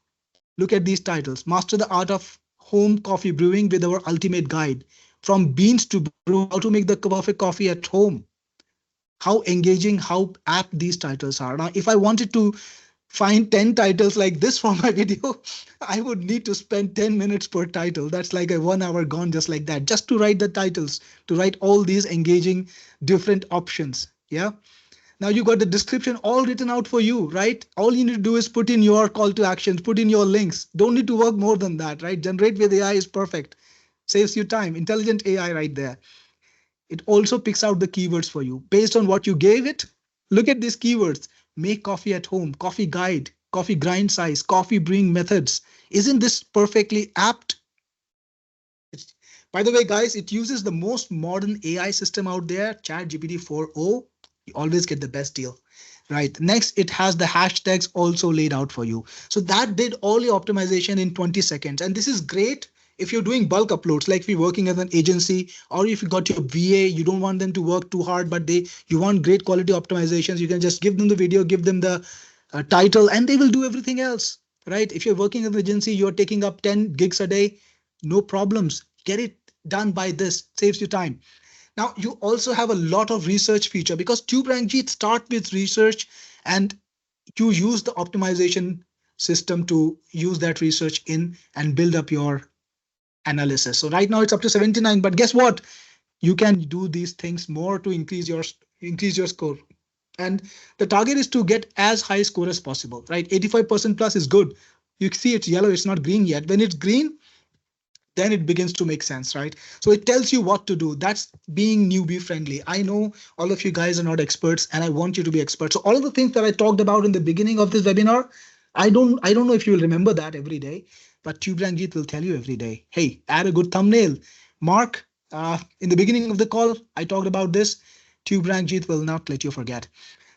Speaker 1: Look at these titles. Master the art of home coffee brewing with our ultimate guide. From beans to brew, how to make the perfect coffee at home. How engaging, how apt these titles are. Now, if I wanted to find 10 titles like this for my video, I would need to spend 10 minutes per title. That's like a 1 hour gone just like that, just to write the titles, to write all these engaging different options. Yeah. Now you got the description all written out for you, right? All you need to do is put in your call to actions, put in your links. Don't need to work more than that, right? Generate with AI is perfect. Saves you time. Intelligent AI right there. It also picks out the keywords for you based on what you gave it. Look at these keywords. Make coffee at home, coffee guide, coffee grind size, coffee brewing methods. Isn't this perfectly apt? By the way, guys, it uses the most modern AI system out there, ChatGPT 4o. You always get the best deal. right? Next, it has the hashtags also laid out for you. So that did all your optimization in 20 seconds. And this is great if you're doing bulk uploads, like if you're working as an agency, or if you got your VA, you don't want them to work too hard, but you want great quality optimizations. You can just give them the video, give them the title, and they will do everything else, right? If you're working as an agency, you're taking up 10 gigs a day, no problems. Get it done by this, saves you time. Now you also have a lot of research feature because Tuberank Jeet start with research, and you use the optimization system to use that research in and build up your analysis. So right now it's up to 79, but guess what? You can do these things more to increase your score. And the target is to get as high score as possible, right? 85% plus is good. You see it's yellow, it's not green yet. When it's green, then it begins to make sense, right? So it tells you what to do. That's being newbie friendly. I know all of you guys are not experts, and I want you to be experts. So all of the things that I talked about in the beginning of this webinar, I don't know if you will remember that every day, but Tuberank will tell you every day, hey, add a good thumbnail. Mark, in the beginning of the call, I talked about this. Tuberank will not let you forget.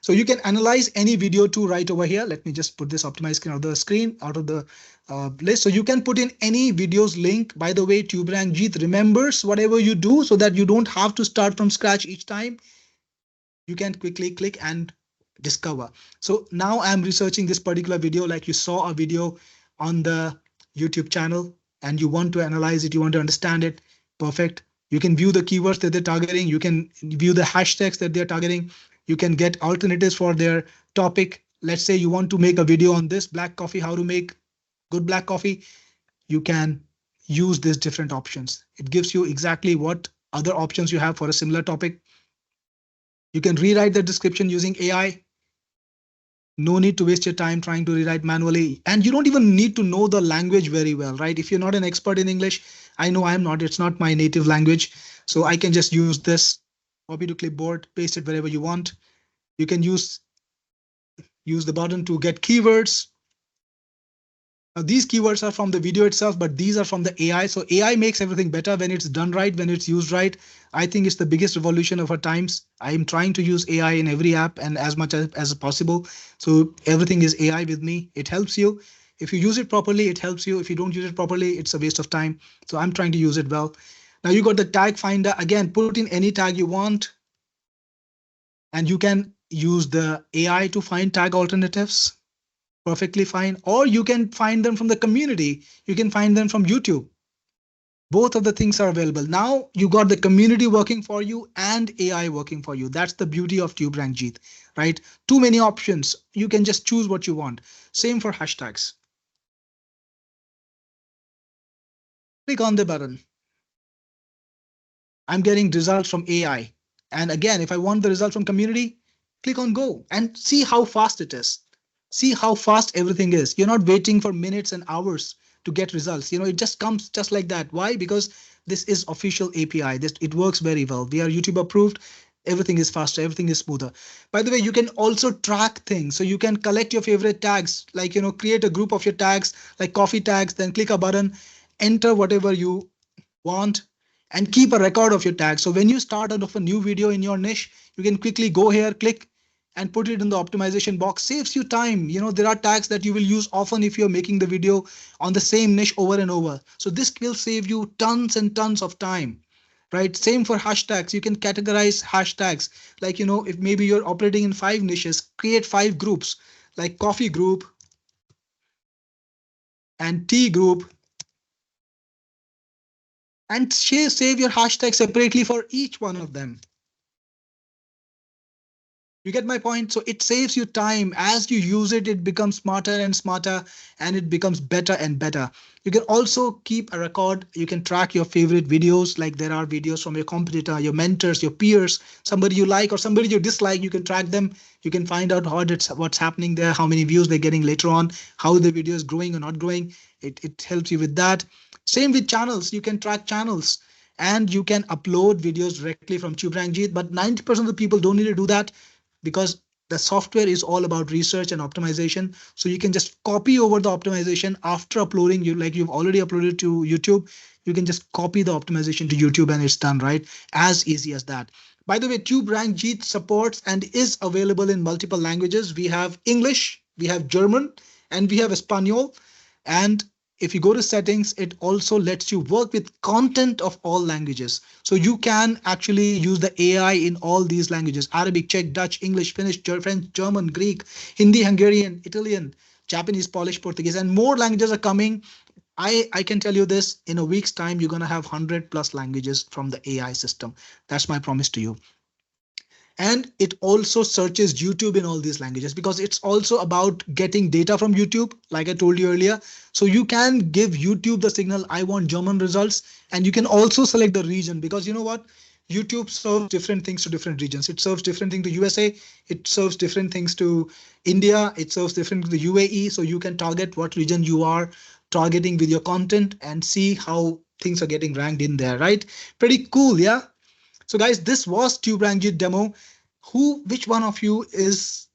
Speaker 1: So you can analyze any video too right over here. Let me just put this optimized screen out of the list. So you can put in any videos link. By the way, Tuberank remembers whatever you do so that you don't have to start from scratch each time. You can quickly click and discover. So now I'm researching this particular video, like you saw a video on the YouTube channel and you want to analyze it, you want to understand it. Perfect. You can view the keywords that they're targeting. You can view the hashtags that they're targeting. You can get alternatives for their topic. Let's say you want to make a video on this black coffee, how to make good black coffee. You can use these different options. It gives you exactly what other options you have for a similar topic. You can rewrite the description using AI. No need to waste your time trying to rewrite manually. And you don't even need to know the language very well, right? If you're not an expert in English, I know I'm not, it's not my native language. So I can just use this, copy to clipboard, paste it wherever you want. You can use the button to get keywords. Now, these keywords are from the video itself, but these are from the AI. So AI makes everything better when it's done right, when it's used right. I think it's the biggest revolution of our times. I am trying to use AI in every app and as much as possible. So everything is AI with me. It helps you. If you use it properly, it helps you. If you don't use it properly, it's a waste of time. So I'm trying to use it well. Now you got the tag finder. Again, put in any tag you want. And you can use the AI to find tag alternatives. Perfectly fine. Or you can find them from the community. You can find them from YouTube. Both of the things are available. Now you got the community working for you and AI working for you. That's the beauty of Tuberank Jeet, right? Too many options. You can just choose what you want. Same for hashtags. Click on the button. I'm getting results from AI. And again, if I want the result from community, click on go and see how fast it is. See how fast everything is. You're not waiting for minutes and hours to get results. It just comes just like that. Why? Because this is official API. It works very well. We are YouTube approved. Everything is faster. Everything is smoother. By the way, you can also track things. So you can collect your favorite tags, like, create a group of your tags, like coffee tags, then click a button, enter whatever you want, and keep a record of your tags. So when you start out of a new video in your niche, you can quickly go here, click, and put it in the optimization box. Saves you time. There are tags that you will use often if you're making the video on the same niche over and over. So this will save you tons and tons of time, right? Same for hashtags. You can categorize hashtags. Like, if maybe you're operating in 5 niches, create 5 groups, like coffee group and tea group, and save your hashtag separately for each one of them. You get my point? So it saves you time. As you use it, it becomes smarter and smarter, and it becomes better and better. You can also keep a record. You can track your favorite videos, like there are videos from your competitor, your mentors, your peers, somebody you like or somebody you dislike. You can track them. You can find out what's happening there, how many views they're getting later on, how the video is growing or not growing. It helps you with that. Same with channels. You can track channels, and you can upload videos directly from Tuberank Jeet, but 90% of the people don't need to do that, because the software is all about research and optimization. So you can just copy over the optimization after uploading. Like you've already uploaded to YouTube, you can just copy the optimization to YouTube and it's done, right? As easy as that. By the way, Tuberank Jeet supports and is available in multiple languages. We have English, we have German, and we have Espanol. And if you go to settings, it also lets you work with content of all languages. So you can actually use the AI in all these languages: Arabic, Czech, Dutch, English, Finnish, French, German, Greek, Hindi, Hungarian, Italian, Japanese, Polish, Portuguese, and more languages are coming. I can tell you this: in a week's time, you're going to have 100 plus languages from the AI system. That's my promise to you. And it also searches YouTube in all these languages, because it's also about getting data from YouTube, like I told you earlier. So you can give YouTube the signal, I want German results, and you can also select the region, because you know what? YouTube serves different things to different regions. It serves different things to USA, it serves different things to India, it serves different to the UAE. So you can target what region you are targeting with your content and see how things are getting ranked in there, right? Pretty cool, yeah. So guys, this was Tuberank Jeet demo. Which one of you is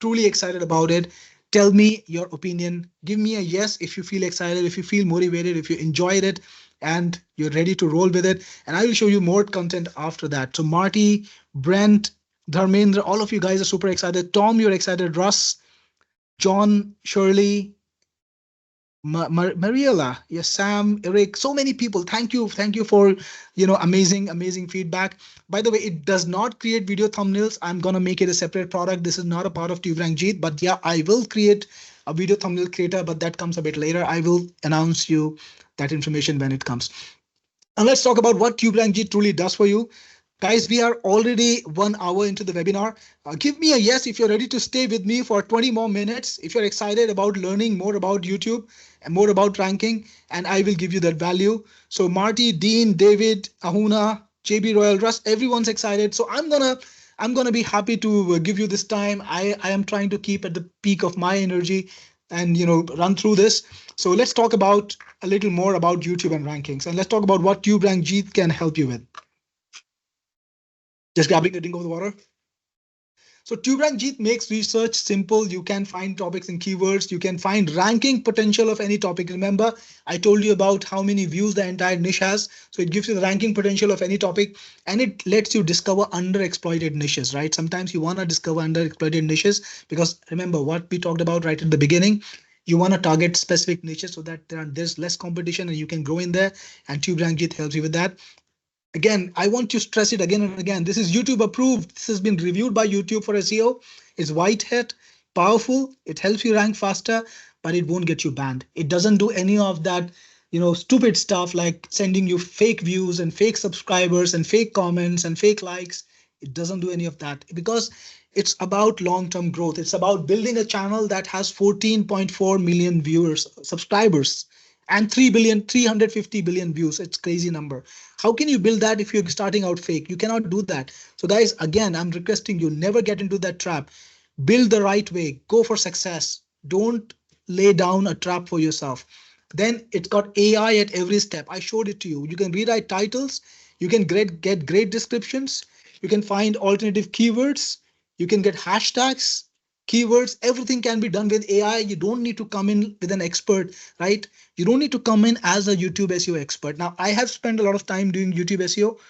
Speaker 1: truly excited about it? Tell me your opinion. Give me a yes if you feel excited, if you feel motivated, if you enjoyed it, and you're ready to roll with it. And I will show you more content after that. So Marty, Brent, Dharmendra, all of you guys are super excited. Tom, you're excited. Russ, John, Shirley, Mariela, yes, Sam, Eric, so many people. Thank you for amazing feedback. By the way, it does not create video thumbnails. I'm gonna make it a separate product. This is not a part of Tuberank Jeet, but yeah, I will create a video thumbnail creator, but that comes a bit later. I will announce you that information when it comes. And let's talk about what Tuberank Jeet truly does for you. Guys, we are already 1 hour into the webinar. Give me a yes if you're ready to stay with me for 20 more minutes, if you're excited about learning more about YouTube and more about ranking, and I will give you that value. So Marty, Dean, David, Ahuna, JB Royal, Russ, everyone's excited. So I'm gonna be happy to give you this time. I am trying to keep at the peak of my energy and run through this. So let's talk about a little more about YouTube and rankings, and let's talk about what Tuberank Jeet can help you with. Just grabbing a drink of the water. So Tuberank Jeet makes research simple. You can find topics and keywords. You can find ranking potential of any topic. Remember, I told you about how many views the entire niche has. So it gives you the ranking potential of any topic, and it lets you discover underexploited niches, right? Sometimes you want to discover underexploited niches, because remember what we talked about right at the beginning. You want to target specific niches so that there's less competition and you can grow in there. And Tuberank Jeet helps you with that. Again, I want to stress it again and again. This is YouTube approved. This has been reviewed by YouTube for SEO. It's white hat, powerful. It helps you rank faster, but it won't get you banned. It doesn't do any of that, stupid stuff like sending you fake views and fake subscribers and fake comments and fake likes. It doesn't do any of that, because it's about long-term growth. It's about building a channel that has 14.4 million viewers, subscribers, and 350 billion views. It's crazy number. How can you build that if you're starting out fake? You cannot do that. So guys, again, I'm requesting you, never get into that trap. Build the right way, go for success. Don't lay down a trap for yourself. Then it's got AI at every step. I showed it to you. You can rewrite titles, you can get great descriptions, you can find alternative keywords, you can get hashtags, keywords. Everything can be done with AI. You don't need to come in with an expert, right? You don't need to come in as a YouTube SEO expert. Now, I have spent a lot of time doing YouTube SEO,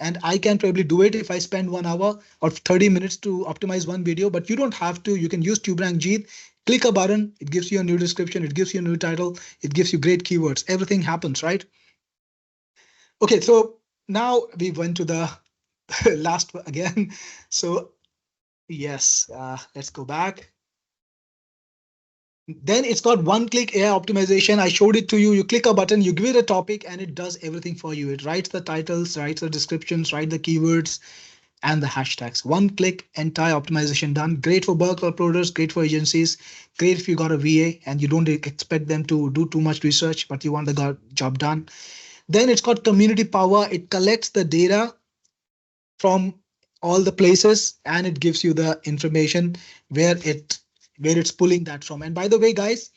Speaker 1: and I can probably do it if I spend 1 hour or 30 minutes to optimize one video, but you don't have to. You can use Tuberank Jeet, click a button, it gives you a new description, it gives you a new title, it gives you great keywords. Everything happens, right? Okay, so now we went to the last one again. So yes, let's go back. Then it's got one-click AI optimization. I showed it to you. You click a button, you give it a topic, and it does everything for you. It writes the titles, writes the descriptions, writes the keywords, and the hashtags. One click, entire optimization done. Great for bulk uploaders, great for agencies, great if you got a VA and you don't expect them to do too much research, but you want the job done. Then it's got community power. It collects the data from all the places and it gives you the information where it's pulling that from. And by the way, guys,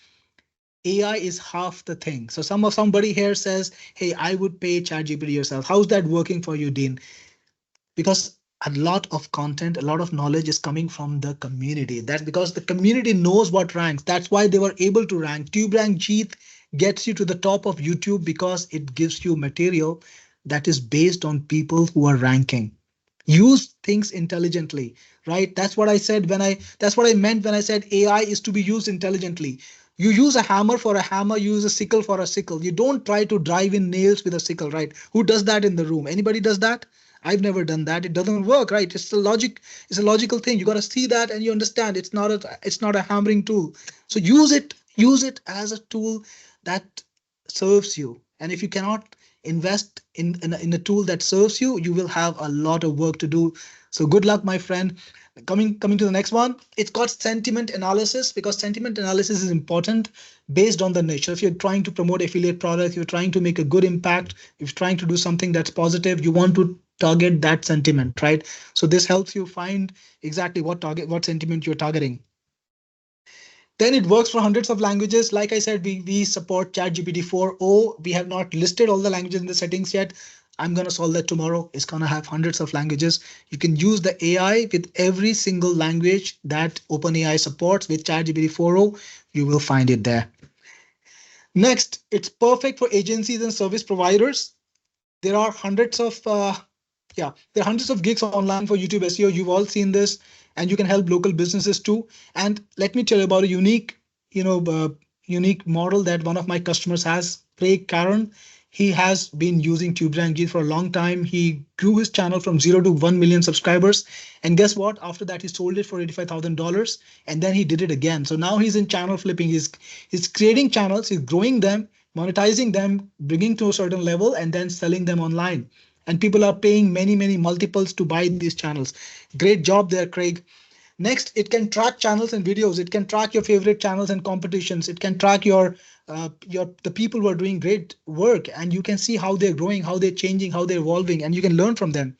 Speaker 1: AI is half the thing. So somebody here says, hey, I would pay ChatGPT yourself. How's that working for you, Dean? Because a lot of content, a lot of knowledge is coming from the community. That's because the community knows what ranks. That's why they were able to rank. Tuberank Jeet gets you to the top of YouTube because it gives you material that is based on people who are ranking. Use things intelligently, right? That's what I meant when I said AI is to be used intelligently. You use a hammer for a hammer, you use a sickle for a sickle. You don't try to drive in nails with a sickle, right? Who does that in the room? Anybody does that? I've never done that. It doesn't work, right? It's a logical thing. You got to see that and you understand it's not a hammering tool. So use it as a tool that serves you. And if you cannot invest in a tool that serves you, you will have a lot of work to do. So good luck, my friend. Coming to the next one, it's got sentiment analysis, because sentiment analysis is important based on the nature. If you're trying to promote affiliate products, you're trying to make a good impact, if you're trying to do something that's positive, you want to target that sentiment, right? So this helps you find exactly what sentiment you're targeting. Then it works for hundreds of languages. Like I said, we support ChatGPT 4.0. We have not listed all the languages in the settings yet. I'm going to solve that tomorrow. It's going to have hundreds of languages. You can use the AI with every single language that OpenAI supports with ChatGPT 4.0. You will find it there. Next, it's perfect for agencies and service providers. There are hundreds of there are hundreds of gigs online for YouTube SEO. You've all seen this, and you can help local businesses too. And let me tell you about a unique model that one of my customers has, Craig Caron. He has been using Tuberank Jeet for a long time. He grew his channel from 0 to 1 million subscribers, and guess what? After that, he sold it for $85,000, and then he did it again. So now he's in channel flipping. He's creating channels. He's growing them, monetizing them, bringing to a certain level, and then selling them online. And people are paying many multiples to buy these channels. Great job there, Craig. Next, it can track channels and videos. It can track your favorite channels and competitions. It can track your the people who are doing great work, and you can see how they're growing, how they're changing, how they're evolving, and you can learn from them.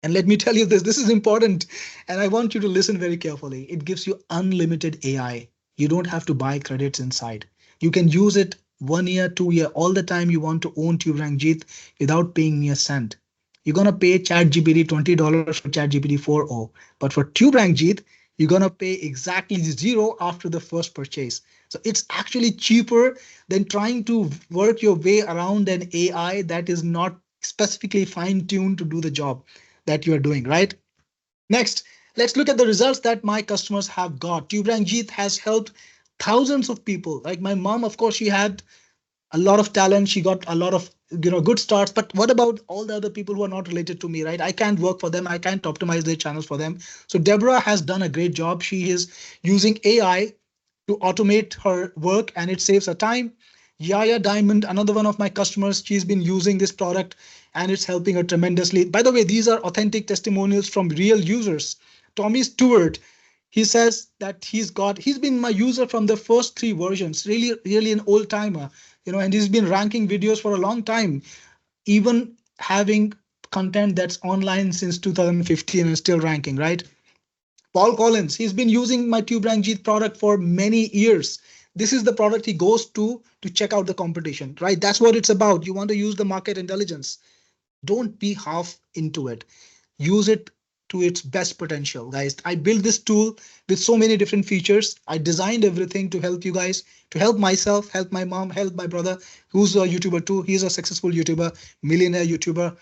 Speaker 1: And let me tell you this is important. And I want you to listen very carefully. It gives you unlimited AI. You don't have to buy credits inside. You can use it 1 year, 2 year, all the time you want to own Tuberank Jeet without paying me a cent. You're gonna pay ChatGPT $20 for ChatGPT 4.0, but for Tuberank Jeet, you're gonna pay exactly zero after the first purchase. So it's actually cheaper than trying to work your way around an AI that is not specifically fine-tuned to do the job that you are doing, right? Next, let's look at the results that my customers have got. Tuberank Jeet has helped thousands of people. Like my mom, of course, she had a lot of talent. She got a lot of good starts. But what about all the other people who are not related to me, right? I can't work for them. I can't optimize their channels for them. So Deborah has done a great job. She is using AI to automate her work, and it saves her time. Yaya Diamond, another one of my customers, she's been using this product and it's helping her tremendously. By the way, these are authentic testimonials from real users. Tommy Stewart, he says that he's been my user from the first three versions, really an old timer, and he's been ranking videos for a long time, even having content that's online since 2015 and still ranking, right? Paul Collins, he's been using my Tuberank Jeet product for many years. This is the product he goes to check out the competition, right? That's what it's about. You want to use the market intelligence. Don't be half into it. Use it to its best potential, guys. I built this tool with so many different features. I designed everything to help you guys, to help myself, help my mom, help my brother, who's a YouTuber too. He's a successful YouTuber, millionaire YouTuber.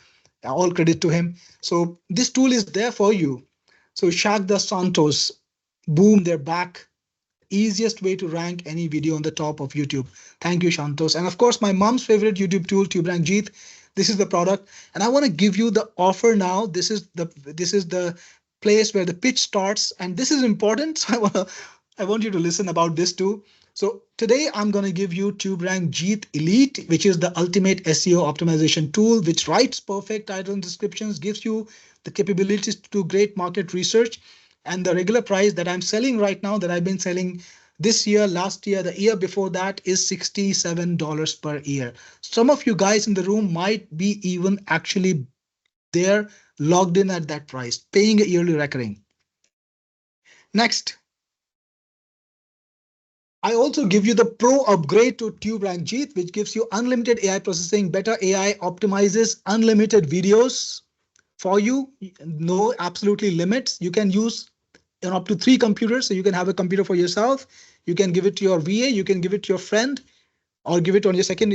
Speaker 1: All credit to him. So this tool is there for you. So Shagda Santos, boom, they're back. Easiest way to rank any video on the top of YouTube. Thank you, Shantos. And of course, my mom's favorite YouTube tool, Tuberank Jeet. This is the product, and I want to give you the offer now. This is the place where the pitch starts, and this is important. So I want you to listen about this too. So today I'm going to give you Tuberank Jeet Elite, which is the ultimate SEO optimization tool, which writes perfect title and descriptions, gives you the capabilities to do great market research. And the regular price that I'm selling right now, that I've been selling this year, last year, the year before that, is $67 per year. Some of you guys in the room might be even actually there, logged in at that price, paying a yearly recurring. Next, I also give you the pro upgrade to Tuberank Jeet, which gives you unlimited AI processing, better AI, optimizes unlimited videos for you. No absolutely limits. You can use up to 3 computers. So you can have a computer for yourself. You can give it to your VA. You can give it to your friend, or give it on your second.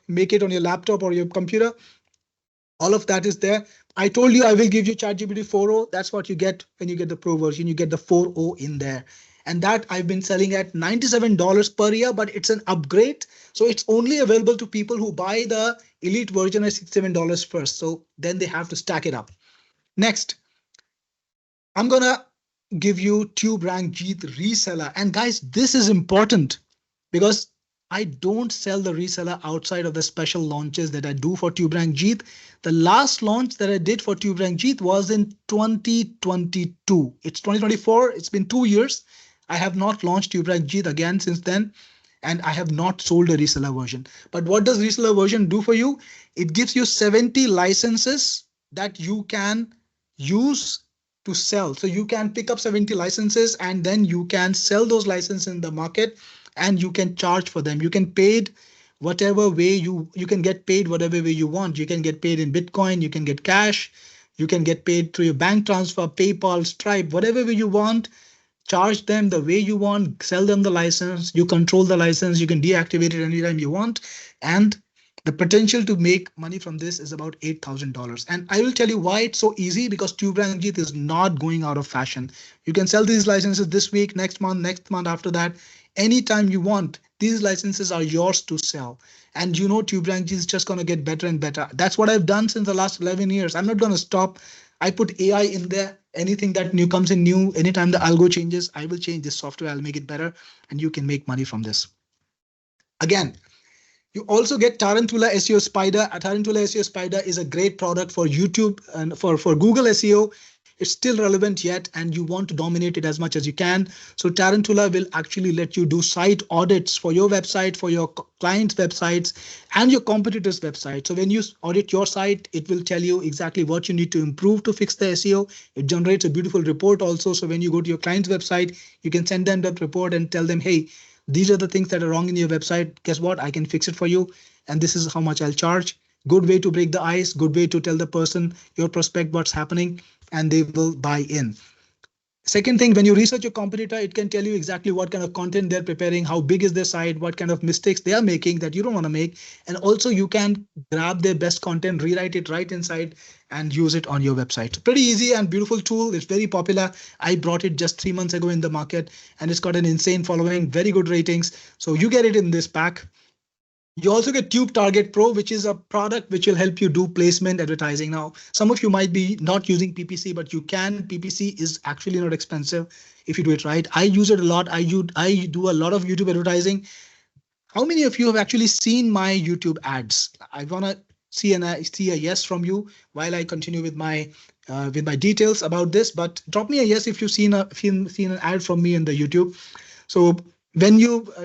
Speaker 1: Make it on your laptop or your computer. All of that is there. I told you I will give you ChatGPT 4.0. That's what you get when you get the Pro version. You get the 4.0 in there. And that I've been selling at $97 per year, but it's an upgrade. So it's only available to people who buy the Elite version at $67 first. So then they have to stack it up. Next, I'm gonna give you Tuberank Jeet reseller. And guys, this is important because I don't sell the reseller outside of the special launches that I do for Tuberank Jeet. The last launch that I did for Tuberank Jeet was in 2022. It's 2024. It's been 2 years. I have not launched Tuberank Jeet again since then, and I have not sold a reseller version. But what does reseller version do for you? It gives you 70 licenses that you can use to sell. So you can pick up 70 licenses and then you can sell those licenses in the market and you can charge for them. You can paid whatever way you can get paid whatever way you want. You can get paid in Bitcoin, you can get cash, you can get paid through your bank transfer, PayPal, Stripe, whatever way you want. Charge them the way you want, sell them the license, you control the license, you can deactivate it anytime you want. And the potential to make money from this is about $8,000. And I will tell you why it's so easy, because Tuberank is not going out of fashion. You can sell these licenses this week, next month after that, anytime you want. These licenses are yours to sell. And you know, Tuberank is just going to get better and better. That's what I've done since the last 11 years. I'm not going to stop. I put AI in there. Anything that new comes in new, anytime the algo changes, I will change this software. I'll make it better and you can make money from this. Again, you also get Tarantula SEO Spider. Tarantula SEO Spider is a great product for YouTube and for Google SEO. It's still relevant yet, and you want to dominate it as much as you can. So Tarantula will actually let you do site audits for your website, for your clients' websites, and your competitors' websites. So when you audit your site, it will tell you exactly what you need to improve to fix the SEO. It generates a beautiful report also. So when you go to your client's website, you can send them that report and tell them, hey, these are the things that are wrong in your website. Guess what? I can fix it for you. And this is how much I'll charge. Good way to break the ice. Good way to tell the person, your prospect, what's happening, and they will buy in. Second thing, when you research your competitor, it can tell you exactly what kind of content they're preparing, how big is their site, what kind of mistakes they are making that you don't want to make. And also you can grab their best content, rewrite it right inside and use it on your website. Pretty easy and beautiful tool. It's very popular. I brought it just 3 months ago in the market and it's got an insane following, very good ratings. So you get it in this pack. You also get Tube Target Pro, which is a product which will help you do placement advertising. Now, some of you might be not using PPC, but you can. PPC is actually not expensive if you do it right. I use it a lot. I do a lot of YouTube advertising. How many of you have actually seen my YouTube ads? I want to see a yes from you while I continue with my details about this. But drop me a yes if you've seen an ad from me in the YouTube. So when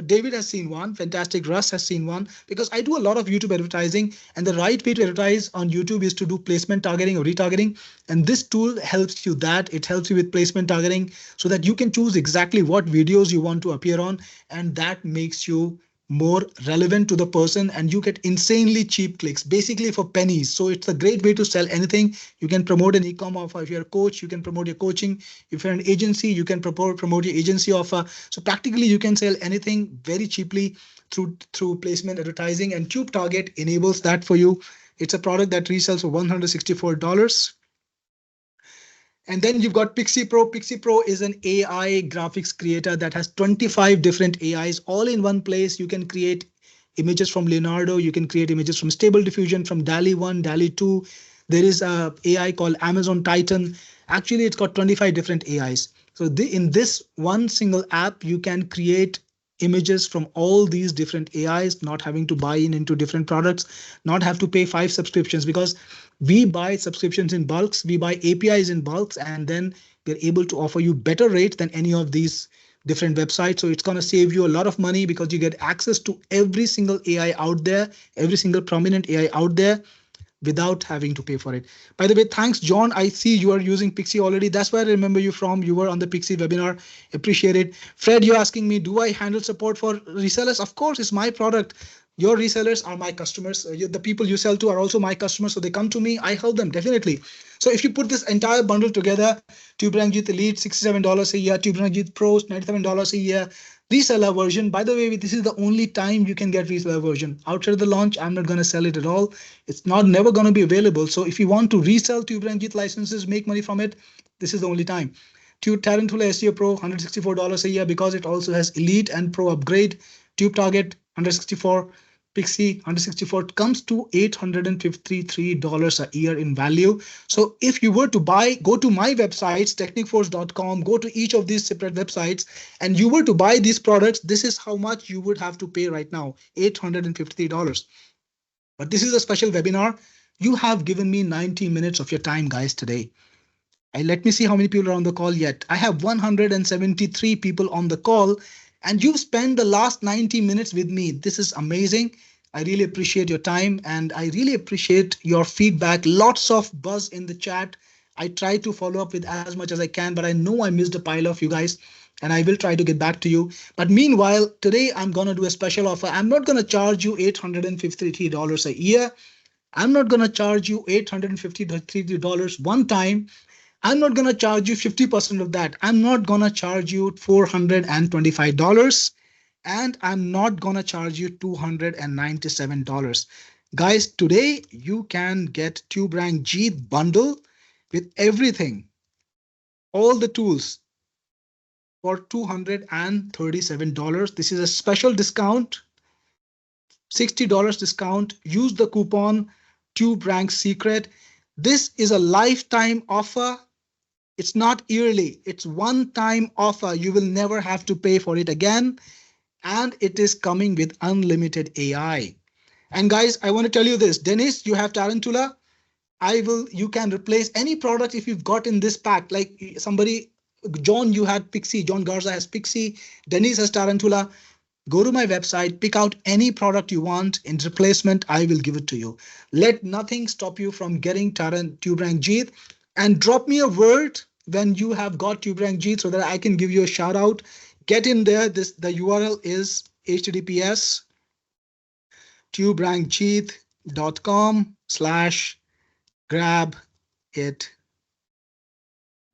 Speaker 1: David has seen one, fantastic. Russ has seen one, because I do a lot of YouTube advertising, and the right way to advertise on YouTube is to do placement targeting or retargeting. And this tool helps you that. It helps you with placement targeting so that you can choose exactly what videos you want to appear on, and that makes you more relevant to the person, and you get insanely cheap clicks, basically for pennies. So it's a great way to sell anything. You can promote an e-com offer. If you're a coach, you can promote your coaching. If you're an agency, you can promote your agency offer. So practically you can sell anything very cheaply through placement advertising, and Tube Target enables that for you. It's a product that resells for $164. And then you've got Pixie Pro. Pixie Pro is an AI graphics creator that has 25 different AIs all in one place. You can create images from Leonardo. You can create images from Stable Diffusion, from DALL-E 1, DALL-E 2. There is a AI called Amazon Titan. Actually, it's got 25 different AIs. So in this one single app, you can create images from all these different AIs, not having to buy into different products, not have to pay 5 subscriptions, because we buy subscriptions in bulks, we buy APIs in bulks, and then we're able to offer you better rates than any of these different websites. So it's going to save you a lot of money because you get access to every single AI out there, every single prominent AI out there, without having to pay for it. By the way, thanks, John. I see you are using Pixie already. That's where I remember you from. You were on the Pixie webinar. Appreciate it. Fred, you're asking me, do I handle support for resellers? Of course, it's my product. Your resellers are my customers. The people you sell to are also my customers. So they come to me, I help them definitely. So if you put this entire bundle together, Tuberank Jeet Elite, $67 a year, Tuberank Jeet Pro, $97 a year, reseller version. By the way, this is the only time you can get reseller version. Outside of the launch, I'm not going to sell it at all. It's not never going to be available. So if you want to resell Tuberank Jeet licenses, make money from it, this is the only time. Tarantula SEO Pro, $164 a year because it also has Elite and Pro upgrade. Tube Target, 164. Pixie 164 comes to $853 a year in value. So if you were to buy, go to my websites, technicforce.com, go to each of these separate websites, and you were to buy these products, this is how much you would have to pay right now, $853. But this is a special webinar. You have given me 90 minutes of your time, guys, today. Let me see how many people are on the call yet. I have 173 people on the call, and you've spent the last 90 minutes with me. This is amazing. I really appreciate your time, and I really appreciate your feedback. Lots of buzz in the chat. I try to follow up with as much as I can, but I know I missed a pile of you guys, and I will try to get back to you. But meanwhile, today I'm going to do a special offer. I'm not going to charge you $853 a year. I'm not going to charge you $853 one time. I'm not going to charge you 50% of that. I'm not going to charge you $425. And I'm not going to charge you $297. Guys, today you can get Tuberank Jeet bundle with everything, all the tools for $237. This is a special discount, $60 discount. Use the coupon Tuberank Secret. This is a lifetime offer. It's not yearly, it's one-time offer. You will never have to pay for it again. And it is coming with unlimited AI. And guys, I want to tell you this. Dennis, you have Tarantula. You can replace any product if you've got in this pack. Like somebody, John, you had Pixie. John Garza has Pixie. Dennis has Tarantula. Go to my website, pick out any product you want. In replacement, I will give it to you. Let nothing stop you from getting Tuberank Jeet. And drop me a word when you have got Tuberank Jeet so that I can give you a shout out. Get in there. The URL is https tubeраnkjeet.com/grab it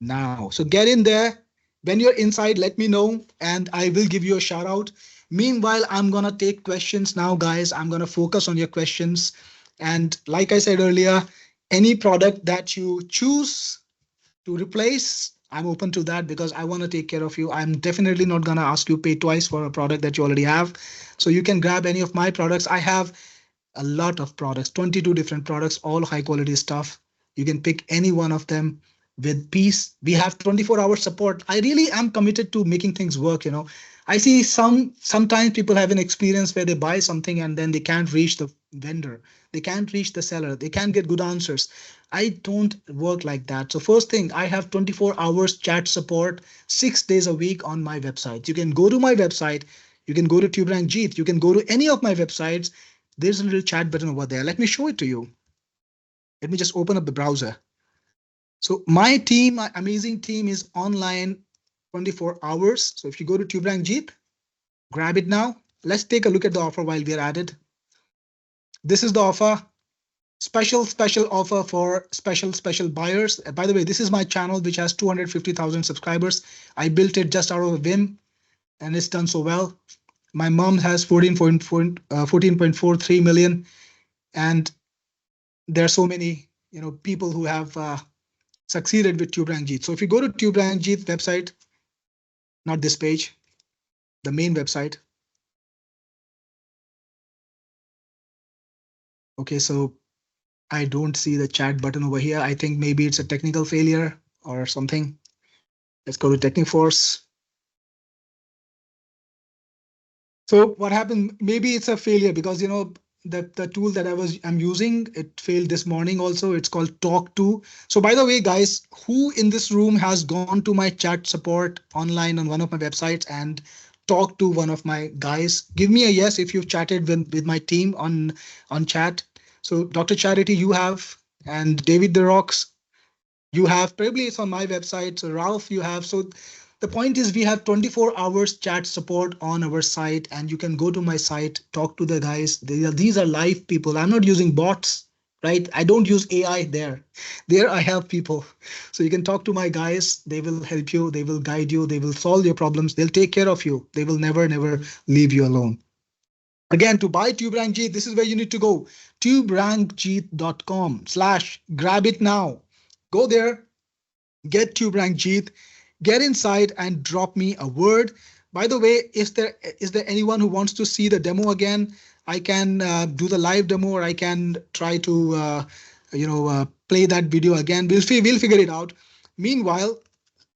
Speaker 1: now. So get in there. When you're inside, let me know and I will give you a shout out. Meanwhile, I'm going to take questions now, guys. I'm going to focus on your questions. And like I said earlier, any product that you choose to replace, I'm open to that because I want to take care of you. I'm definitely not going to ask you pay twice for a product that you already have. So you can grab any of my products. I have a lot of products, 22 different products, all high quality stuff. You can pick any one of them with peace. We have 24-hour support. I really am committed to making things work. I see sometimes people have an experience where they buy something and then they can't reach the vendor. They can't reach the seller. They can't get good answers. I don't work like that. So first thing, I have 24 hours chat support 6 days a week on my website. You can go to my website. You can go to Tuberank Jeet. You can go to any of my websites. There's a little chat button over there. Let me show it to you. Let me just open up the browser. So my team, my amazing team is online 24 hours. So if you go to Tuberank Jeet, grab it now. Let's take a look at the offer while we're at it. This is the offer. Special offer for special buyers. By the way, this is my channel, which has 250,000 subscribers. I built it just out of a whim, and it's done so well. My mom has 14.43 million, and there are so many people who have succeeded with Tuberank Jeet. So if you go to Tuberank Jeet website, not this page, the main website. Okay, so I don't see the chat button over here. I think maybe it's a technical failure or something. Let's go to Techniforce. So what happened? Maybe it's a failure because the tool that I'm using, it failed this morning also. It's called Talk2. So by the way, guys, who in this room has gone to my chat support online on one of my websites and talked to one of my guys? Give me a yes if you've chatted with my team on chat. So Dr. Charity, you have, and David the Rocks, you have. Probably it's on my website. So Ralph, you have. So the point is we have 24 hours chat support on our site, and you can go to my site, talk to the guys. These are live people. I'm not using bots. right? I don't use AI there. There I have people. So you can talk to my guys. They will help you. They will guide you. They will solve your problems. They'll take care of you. They will never, never leave you alone. Again, to buy Tuberank Jeet, this is where you need to go. Tuberankjeet.com/ grab it now. Go there, get Tuberank Jeet, get inside and drop me a word. By the way, is there anyone who wants to see the demo again? I can do the live demo, or I can try to play that video again. We'll figure it out. Meanwhile,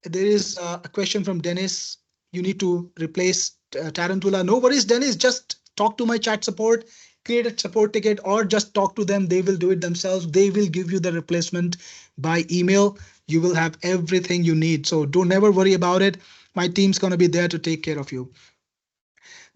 Speaker 1: there is a question from Dennis. You need to replace Tarantula. No worries, Dennis. Just talk to my chat support, create a support ticket, or just talk to them. They will do it themselves. They will give you the replacement by email. You will have everything you need. So don't never worry about it. My team's going to be there to take care of you.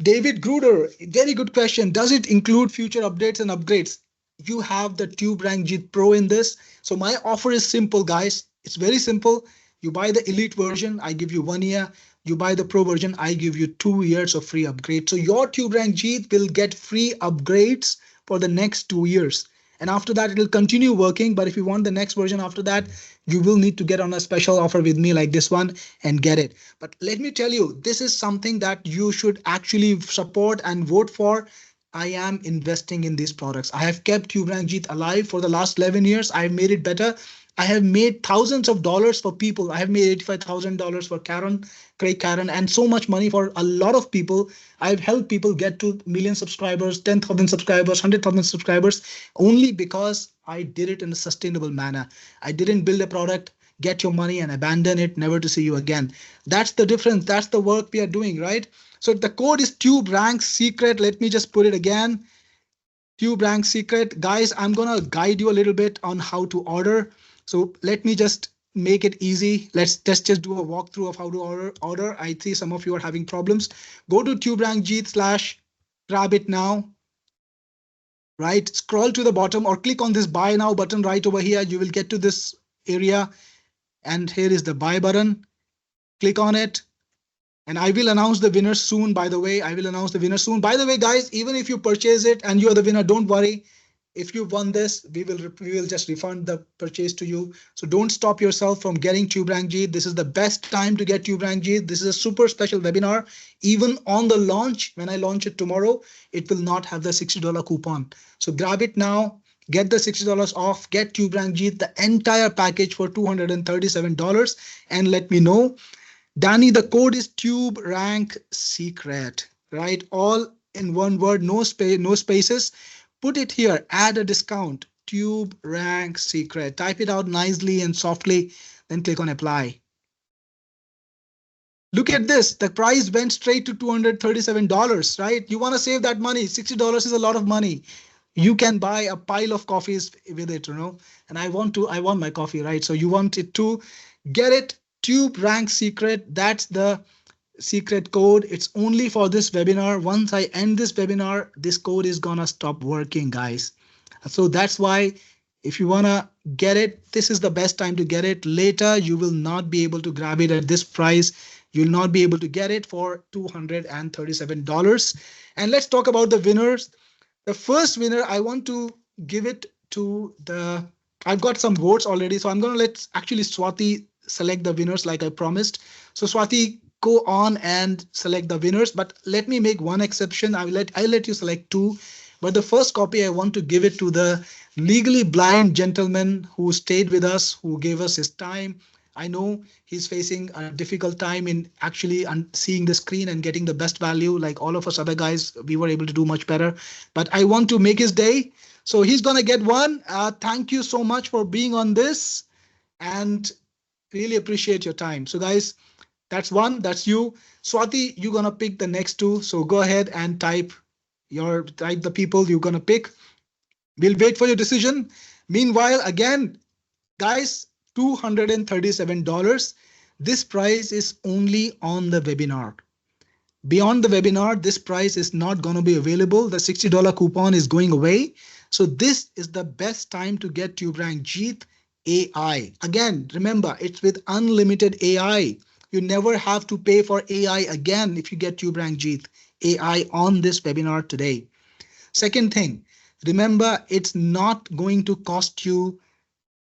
Speaker 1: David Gruder, very good question. Does it include future updates and upgrades? You have the Tuberank Jeet Pro in this. So my offer is simple, guys. It's very simple. You buy the elite version, I give you 1 year. You buy the pro version, I give you 2 years of free upgrade. So your Tuberank Jeet will get free upgrades for the next 2 years. And after that, it will continue working. But if you want the next version after that, you will need to get on a special offer with me like this one and get it. But let me tell you, this is something that you should actually support and vote for. I am investing in these products. I have kept Tuberank Jeet alive for the last 11 years. I have made it better. I have made thousands of dollars for people. I have made $85,000 for Craig Karen, and so much money for a lot of people. I've helped people get to million subscribers, 10,000 subscribers, 100,000 subscribers, only because I did it in a sustainable manner. I didn't build a product, get your money and abandon it, never to see you again. That's the difference. That's the work we are doing, right? So the code is Tuberank Secret. Let me just put it again. Tuberank Secret. Guys, I'm going to guide you a little bit on how to order. So let me just make it easy. Let's just do a walkthrough of how to order. I see some of you are having problems. Go to Tuberank Jeet / grab it now. Right, scroll to the bottom or click on this buy now button right over here. You will get to this area, and here is the buy button. Click on it. And I will announce the winner soon. By the way, I will announce the winner soon. By the way, guys, even if you purchase it and you are the winner, don't worry. If you won this, we will just refund the purchase to you. So don't stop yourself from getting Tuberank Jeet. This is the best time to get Tuberank Jeet. This is a super special webinar. Even on the launch, when I launch it tomorrow, it will not have the $60 coupon. So grab it now. Get the $60 off. Get Tuberank Jeet, the entire package for $237, and let me know. Danny, the code is Tuberank Secret, right? All in one word, no space, no spaces. Put it here, add a discount, Tuberank Secret. Type it out nicely and softly, then click on apply. Look at this, the price went straight to $237, right? You want to save that money. $60 is a lot of money. You can buy a pile of coffees with it, and I want my coffee, right? So you want it to get it. Tuberank Secret, that's the secret code. It's only for this webinar. Once I end this webinar, this code is gonna stop working, guys. So that's why if you wanna get it, this is the best time to get it. Later, you will not be able to grab it at this price. You'll not be able to get it for $237. And let's talk about the winners. The first winner, I want to give it to I've got some votes already, so I'm gonna let actually Swati select the winners like I promised. So Swati, go on and select the winners, but let me make one exception. I'll let you select two, but the first copy I want to give it to the legally blind gentleman who stayed with us, who gave us his time. I know he's facing a difficult time in actually seeing the screen and getting the best value. Like all of us other guys, we were able to do much better, but I want to make his day. So he's gonna get one. Thank you so much for being on this, and really appreciate your time. So guys, that's one, that's you. Swati, you're gonna pick the next two. So go ahead and type the people you're gonna pick. We'll wait for your decision. Meanwhile, again, guys, $237. This price is only on the webinar. Beyond the webinar, this price is not going to be available. The $60 coupon is going away. So this is the best time to get Tuberank Jeet AI. Again, remember, it's with unlimited AI. You never have to pay for AI again if you get Tuberank Jeet AI on this webinar today. Second thing, Remember, it's not going to cost you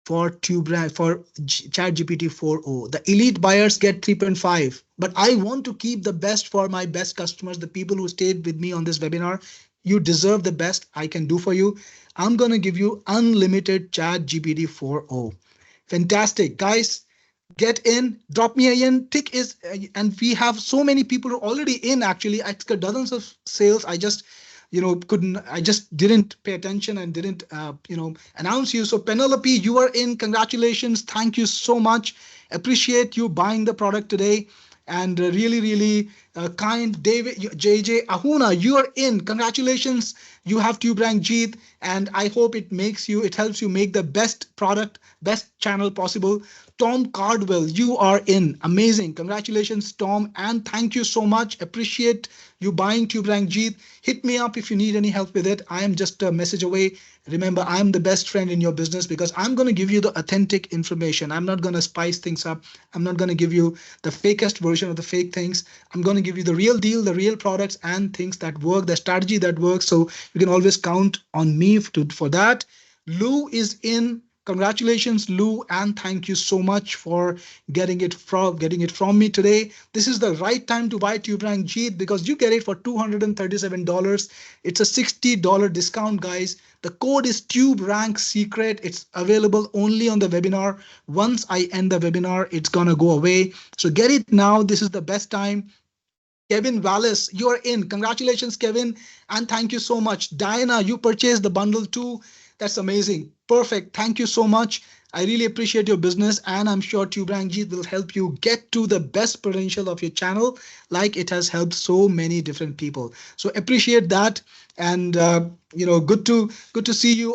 Speaker 1: for Tuberank for ChatGPT 4.0. The elite buyers get 3.5, but I want to keep the best for my best customers, the people who stayed with me on this webinar. You deserve the best I can do for you. I'm going to give you unlimited ChatGPT 4.0. Fantastic, guys. Get in, drop me a in. Tick is, and we have so many people who are already in. Actually, I got dozens of sales. I just, couldn't. I just didn't pay attention and didn't, announce you. So Penelope, you are in. Congratulations. Thank you so much. Appreciate you buying the product today. And really, really kind. David, JJ Ahuna, you are in. Congratulations. You have Tuberank Jeet, and I hope it helps you make the best product, best channel possible. Tom Cardwell, you are in. Amazing. Congratulations, Tom. And thank you so much. Appreciate you buying Tuberank Jeet. Hit me up if you need any help with it. I am just a message away. Remember, I'm the best friend in your business because I'm going to give you the authentic information. I'm not going to spice things up. I'm not going to give you the fakest version of the fake things. I'm going to give you the real deal, the real products and things that work, the strategy that works. So you can always count on me for that. Lou is in. Congratulations, Lou, and thank you so much for getting it from me today. This is the right time to buy Tuberank Jeet because you get it for $237. It's a $60 discount, guys. The code is Tuberank Secret. It's available only on the webinar. Once I end the webinar, it's gonna go away. So get it now. This is the best time. Kevin Wallace, you are in. Congratulations, Kevin. And thank you so much. Diana, you purchased the bundle too. That's amazing. Perfect. Thank you so much. I really appreciate your business, and I'm sure Tuberank Jeet will help you get to the best potential of your channel, like it has helped so many different people. So appreciate that, and good to see you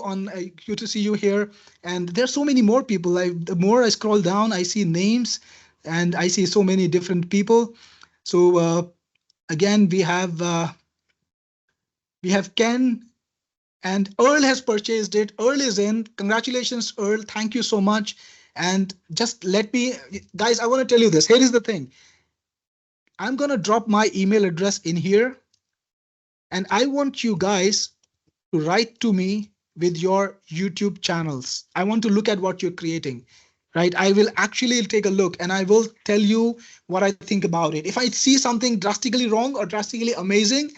Speaker 1: good to see you here. And there's so many more people. The more I scroll down, I see names, and I see so many different people. So again, we have Ken, and Earl has purchased it. Earl is in. Congratulations, Earl. Thank you so much. And just let me, guys, I want to tell you this. Here is the thing. I'm going to drop my email address in here. And I want you guys to write to me with your YouTube channels. I want to look at what you're creating, right? I will actually take a look and I will tell you what I think about it. If I see something drastically wrong or drastically amazing,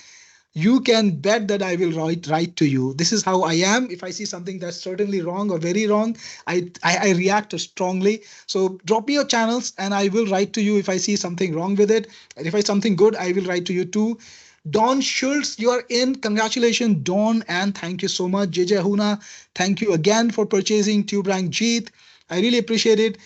Speaker 1: you can bet that I will write to you. This is how I am. If I see something that's certainly wrong or very wrong, I react strongly. So drop me your channels and I will write to you if I see something wrong with it. And if I see something good, I will write to you too. Don Schultz, you are in. Congratulations, Don, and thank you so much. JJ Huna, thank you again for purchasing Tuberank Jeet. I really appreciate it.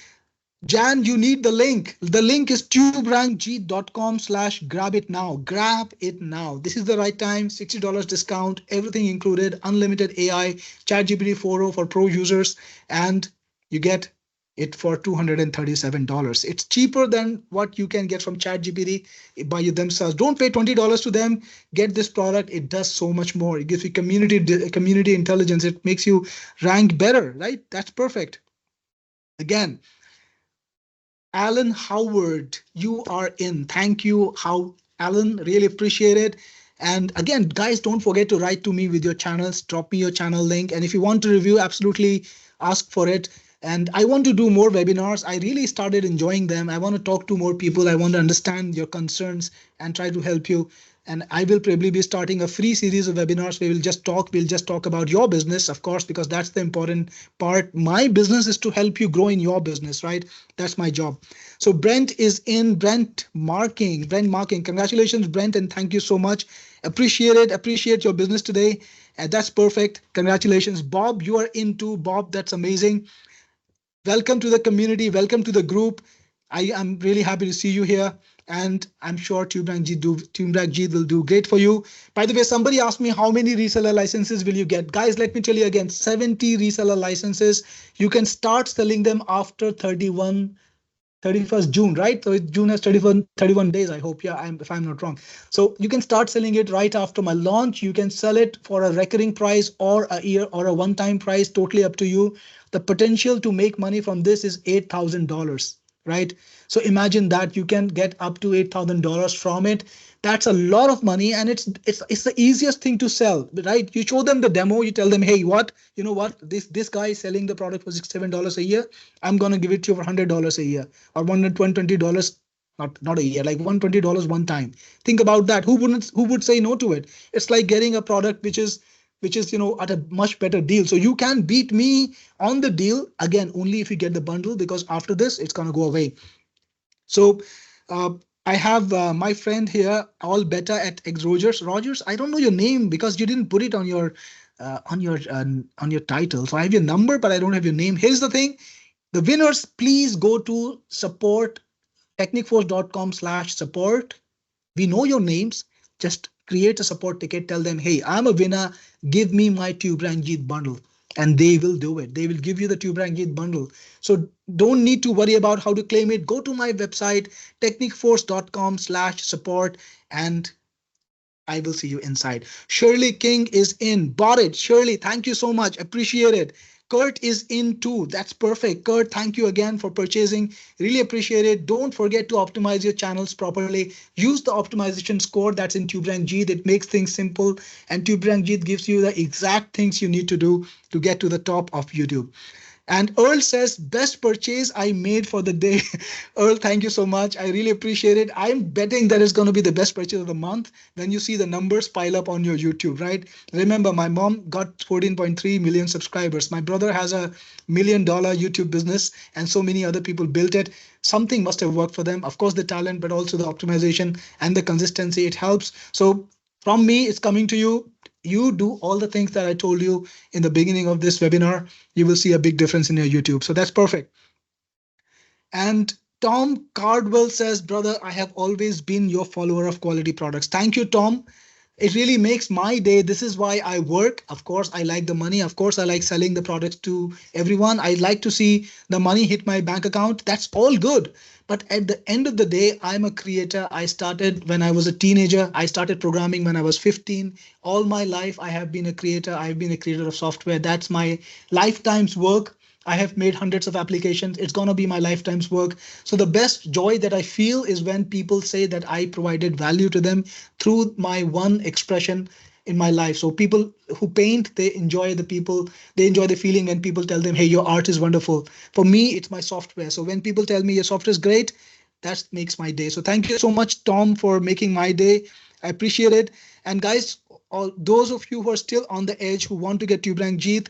Speaker 1: Jan, you need the link. The link is tuberankjeet.com/grab it now. Grab it now. This is the right time. $60 discount, everything included, unlimited AI, ChatGPT 4.0 for pro users, and you get it for $237. It's cheaper than what you can get from ChatGPT by themselves. Don't pay $20 to them. Get this product. It does so much more. It gives you community intelligence. It makes you rank better, right? That's perfect. Again, Alan Howard, you are in. Thank you, Alan. Really appreciate it. And again, guys, don't forget to write to me with your channels. Drop me your channel link. And if you want to review, absolutely ask for it. And I want to do more webinars. I really started enjoying them. I want to talk to more people. I want to understand your concerns and try to help you. And I will probably be starting a free series of webinars where we'll just talk about your business, of course, because that's the important part. My business is to help you grow in your business, right? That's my job. So Brent is in. Brent Marking. Congratulations, Brent, and thank you so much. Appreciate it. Appreciate your business today. That's perfect. Congratulations. Bob, you are in too. Bob, that's amazing. Welcome to the community. Welcome to the group. I am really happy to see you here. And I'm sure Tuberank Jeet will do great for you. By the way, somebody asked me how many reseller licenses will you get? Guys, let me tell you again, 70 reseller licenses. You can start selling them after 31st June, right? So June has 31 days, I hope. Yeah, if I'm not wrong. So you can start selling it right after my launch. You can sell it for a recurring price or a year or a one-time price, totally up to you. The potential to make money from this is $8,000. right? So imagine that you can get up to $8,000 from it. That's a lot of money, and it's the easiest thing to sell, right? You show them the demo, you tell them, hey, what, you know what, this guy is selling the product for $67 a year. I'm gonna give it to you for $100 a year, or $120, not a year, like $120 one time. Think about that. Who would say no to it? It's like getting a product which is at a much better deal. So you can beat me on the deal again only if you get the bundle, because after this it's going to go away. So uh, I have my friend here, all better at X Rogers. I don't know your name because you didn't put it on your title. So I have your number, but I don't have your name. Here's the thing: the winners, please go to support technicforce.com/support. We know your names. Just create a support ticket. Tell them, hey, I'm a winner. Give me my Tuberank Jeet bundle. And they will do it. They will give you the Tuberank Jeet bundle. So don't need to worry about how to claim it. Go to my website, technicforce.com/support, and I will see you inside. Shirley King is in. Bought it. Shirley, thank you so much. Appreciate it. Kurt is in too. That's perfect. Kurt, thank you again for purchasing. Really appreciate it. Don't forget to optimize your channels properly. Use the optimization score that's in Tuberank Jeet. It makes things simple. And Tuberank Jeet gives you the exact things you need to do to get to the top of YouTube. And Earl says, best purchase I made for the day. Earl, thank you so much. I really appreciate it. I'm betting that is going to be the best purchase of the month when you see the numbers pile up on your YouTube, right? Remember, my mom got 14.3 million subscribers. My brother has a $1 million YouTube business, and so many other people built it. Something must have worked for them. Of course, the talent, but also the optimization and the consistency. It helps. So from me, it's coming to you. You do all the things that I told you in the beginning of this webinar. You will see a big difference in your YouTube. So that's perfect. And Tom Cardwell says, brother, I have always been your follower of quality products. Thank you, Tom. It really makes my day. This is why I work. Of course, I like the money. Of course, I like selling the products to everyone. I like to see the money hit my bank account. That's all good. But at the end of the day, I'm a creator. I started when I was a teenager. I started programming when I was 15. All my life, I have been a creator. I've been a creator of software. That's my lifetime's work. I have made hundreds of applications. It's going to be my lifetime's work. So the best joy that I feel is when people say that I provided value to them through my one expression in my life. So people who paint, they enjoy the feeling when people tell them, hey, your art is wonderful. For me, it's my software. So when people tell me your software is great, that makes my day. So thank you so much, Tom, for making my day. I appreciate it. And guys, all those of you who are still on the edge, who want to get Tuberank Jeet,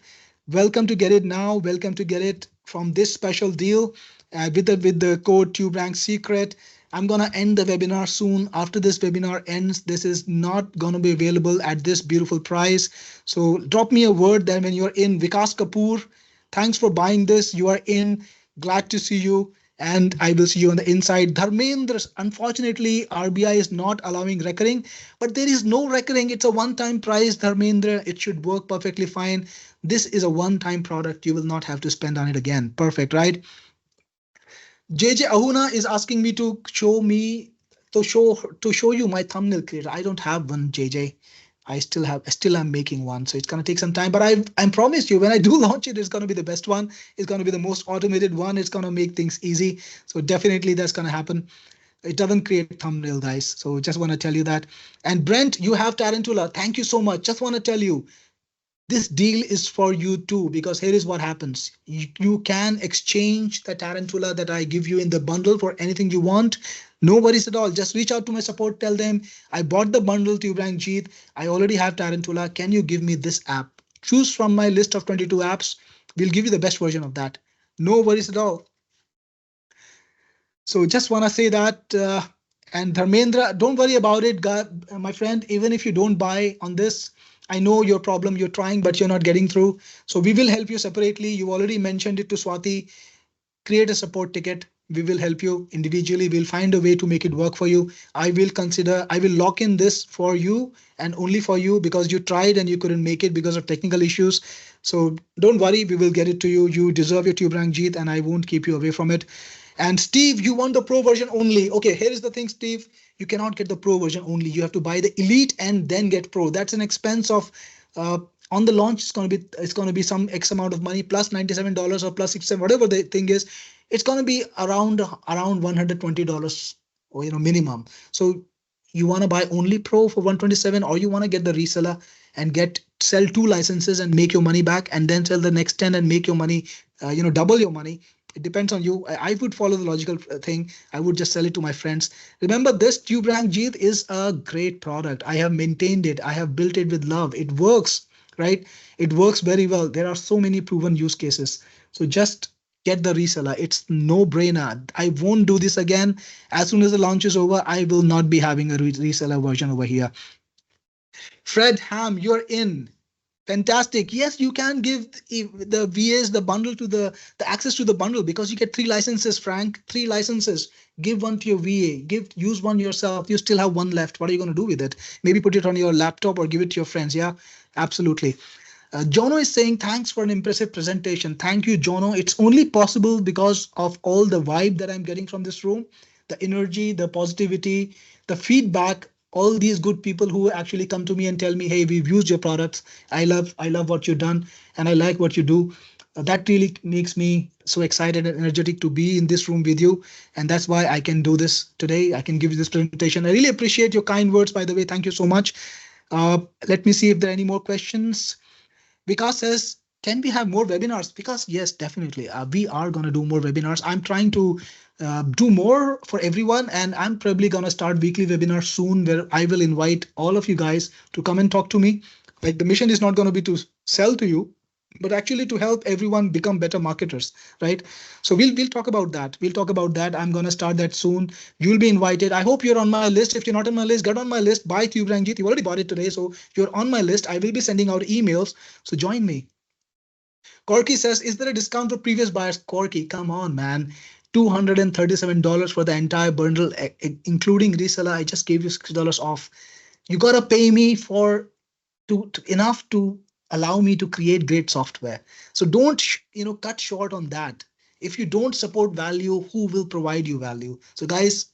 Speaker 1: welcome to get it now. Welcome to get it from this special deal with the code Tuberank Secret. I'm gonna end the webinar soon. After this webinar ends, this is not gonna be available at this beautiful price. So drop me a word then when you're in. Vikas Kapoor, thanks for buying this. You are in. Glad to see you. And I will see you on the inside. Dharmendra, unfortunately, RBI is not allowing recurring, but there is no recurring. It's a one-time price, Dharmendra. It should work perfectly fine. This is a one-time product. You will not have to spend on it again. Perfect, right? JJ Ahuna is asking me to show you my thumbnail creator. I don't have one, JJ. I still am making one, so it's gonna take some time. But I promised you when I do launch it, it's gonna be the best one. It's gonna be the most automated one. It's gonna make things easy. So definitely that's gonna happen. It doesn't create thumbnail, guys. So just want to tell you that. And Brent, you have Tarantula. Thank you so much. Just want to tell you, this deal is for you too, because here is what happens. You can exchange the tarantula that I give you in the bundle for anything you want. No worries at all. Just reach out to my support. Tell them I bought the bundle to Tuberank Jeet. I already have tarantula. Can you give me this app? Choose from my list of 22 apps. We'll give you the best version of that. No worries at all. So just want to say that. And Dharmendra, don't worry about it, my friend. Even if you don't buy on this, I know your problem. You're trying, but you're not getting through. So we will help you separately. You already mentioned it to Swati. Create a support ticket. We will help you individually. We'll find a way to make it work for you. I will lock in this for you and only for you because you tried and you couldn't make it because of technical issues. So don't worry, we will get it to you. You deserve your Tuberank Jeet and I won't keep you away from it. And Steve, you want the pro version only. Okay, here is the thing, Steve. You cannot get the pro version only. You have to buy the elite and then get pro. That's an expense of uh, On the launch, it's going to be some X amount of money plus $97 or plus 67, whatever the thing is. It's going to be around $120, or minimum. So you want to buy only Pro for 127, or you want to get the reseller and get sell two licenses and make your money back, and then sell the next 10 and make your money, double your money. It depends on you. I would follow the logical thing. I would just sell it to my friends. Remember, this Tuberank Jeet is a great product. I have maintained it. I have built it with love. It works, right? It works very well. There are so many proven use cases. So just get the reseller. It's no brainer. I won't do this again. As soon as the launch is over, I will not be having a reseller version over here. Fred Ham, you're in. Fantastic. Yes, you can give the VAs the bundle to the access to the bundle, because you get three licenses, Frank. Three licenses. Give one to your VA. Use one yourself. You still have one left. What are you going to do with it? Maybe put it on your laptop or give it to your friends. Yeah, absolutely. Jono is saying, thanks for an impressive presentation. Thank you, Jono. It's only possible because of all the vibe that I'm getting from this room, the energy, the positivity, the feedback, all these good people who actually come to me and tell me, hey, we've used your products. I love what you've done, and I like what you do. That really makes me so excited and energetic to be in this room with you. And that's why I can do this today. I can give you this presentation. I really appreciate your kind words, by the way. Thank you so much. Let me see if there are any more questions. Vikas says, can we have more webinars? Because yes, definitely. We are going to do more webinars. I'm trying to do more for everyone. And I'm probably going to start weekly webinars soon, where I will invite all of you guys to come and talk to me. Like, the mission is not going to be to sell to you, but actually to help everyone become better marketers, right? So we'll talk about that. We'll talk about that. I'm going to start that soon. You'll be invited. I hope you're on my list. If you're not on my list, get on my list. Buy Tuberank Jeet. You already bought it today, so you're on my list. I will be sending out emails. So join me. Corky says, is there a discount for previous buyers? Corky, come on, man. $237 for the entire bundle, including reseller. I just gave you $6 off. You got to pay me for enough to allow me to create great software. So don't cut short on that. If you don't support value, who will provide you value? So guys,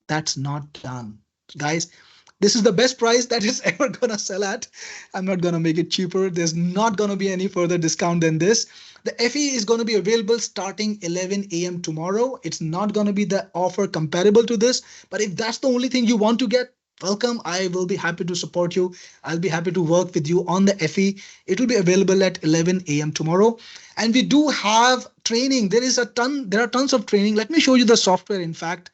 Speaker 1: that's not done. Guys, this is the best price that is ever gonna sell at. I'm not gonna make it cheaper. There's not gonna be any further discount than this. The FE is going to be available starting 11 a.m. tomorrow. It's not going to be the offer comparable to this, but if that's the only thing you want to get, welcome. I will be happy to support you. I'll be happy to work with you on the FE. It will be available at 11 a.m. tomorrow. And we do have training. There are tons of training. Let me show you the software. In fact,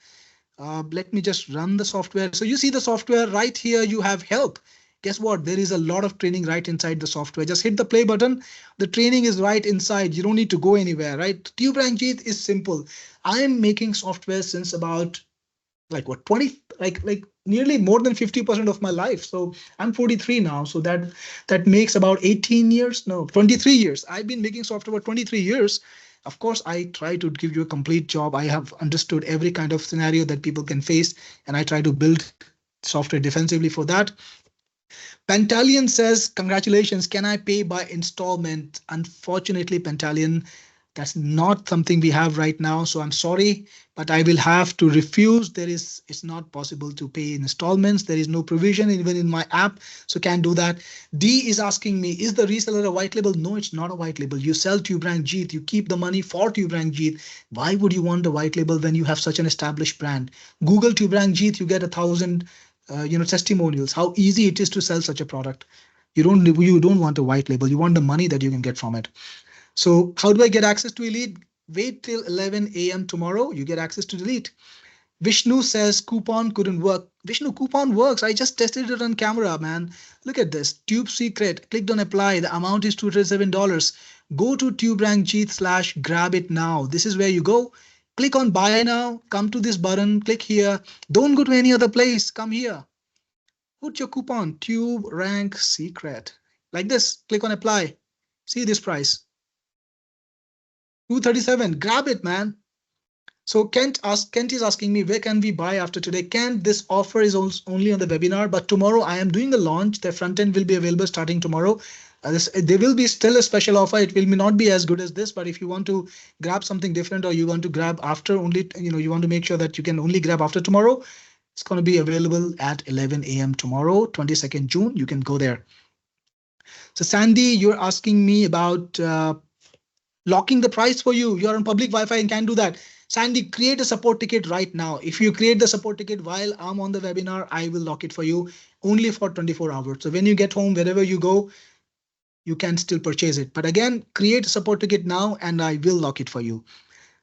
Speaker 1: let me just run the software. So you see the software right here. You have help. Guess what? There is a lot of training right inside the software. Just hit the play button. The training is right inside. You don't need to go anywhere, right? Tuberank Jeet is simple. I am making software since about 20, like nearly more than 50% of my life. So I'm 43 now. So that makes about 18 years. No, 23 years. I've been making software for 23 years. Of course, I try to give you a complete job. I have understood every kind of scenario that people can face, and I try to build software defensively for that. Pantalion says, congratulations, can I pay by installment? Unfortunately, Pantalion, that's not something we have right now. So I'm sorry, but I will have to refuse. It's not possible to pay installments. There is no provision even in my app, so can't do that. D is asking me, is the reseller a white label? No, it's not a white label. You sell Tuberank Jeet, you keep the money for Tuberank Jeet. Why would you want a white label when you have such an established brand? Google Tuberank Jeet, you get 1,000 testimonials, how easy it is to sell such a product. You don't want a white label. You want the money that you can get from it. So how do I get access to Elite? Wait till 11 a.m. tomorrow. You get access to Elite. Vishnu says coupon couldn't work. Vishnu, coupon works. I just tested it on camera, man. Look at this. Tube secret. Clicked on apply. The amount is $237. Go to Tuberank Jeet / grab it now. This is where you go. Click on buy now. Come to this button. Click here. Don't go to any other place. Come here. Put your coupon Tuberank secret like this. Click on apply. See this price. $237. Grab it, man. So Kent is asking me, where can we buy after today? Kent, this offer is only on the webinar, but tomorrow I am doing a launch. The front end will be available starting tomorrow. There will be still a special offer. It will not be as good as this, but if you want to grab something different, or you want to grab after only, you want to make sure that you can only grab after tomorrow, it's going to be available at 11 a.m. tomorrow, 22nd June. You can go there. So Sandy, you're asking me about locking the price for you. You're on public Wi-Fi and can do that. Sandy, create a support ticket right now. If you create the support ticket while I'm on the webinar, I will lock it for you only for 24 hours. So when you get home, wherever you go, you can still purchase it. But again, create a support ticket now and I will lock it for you.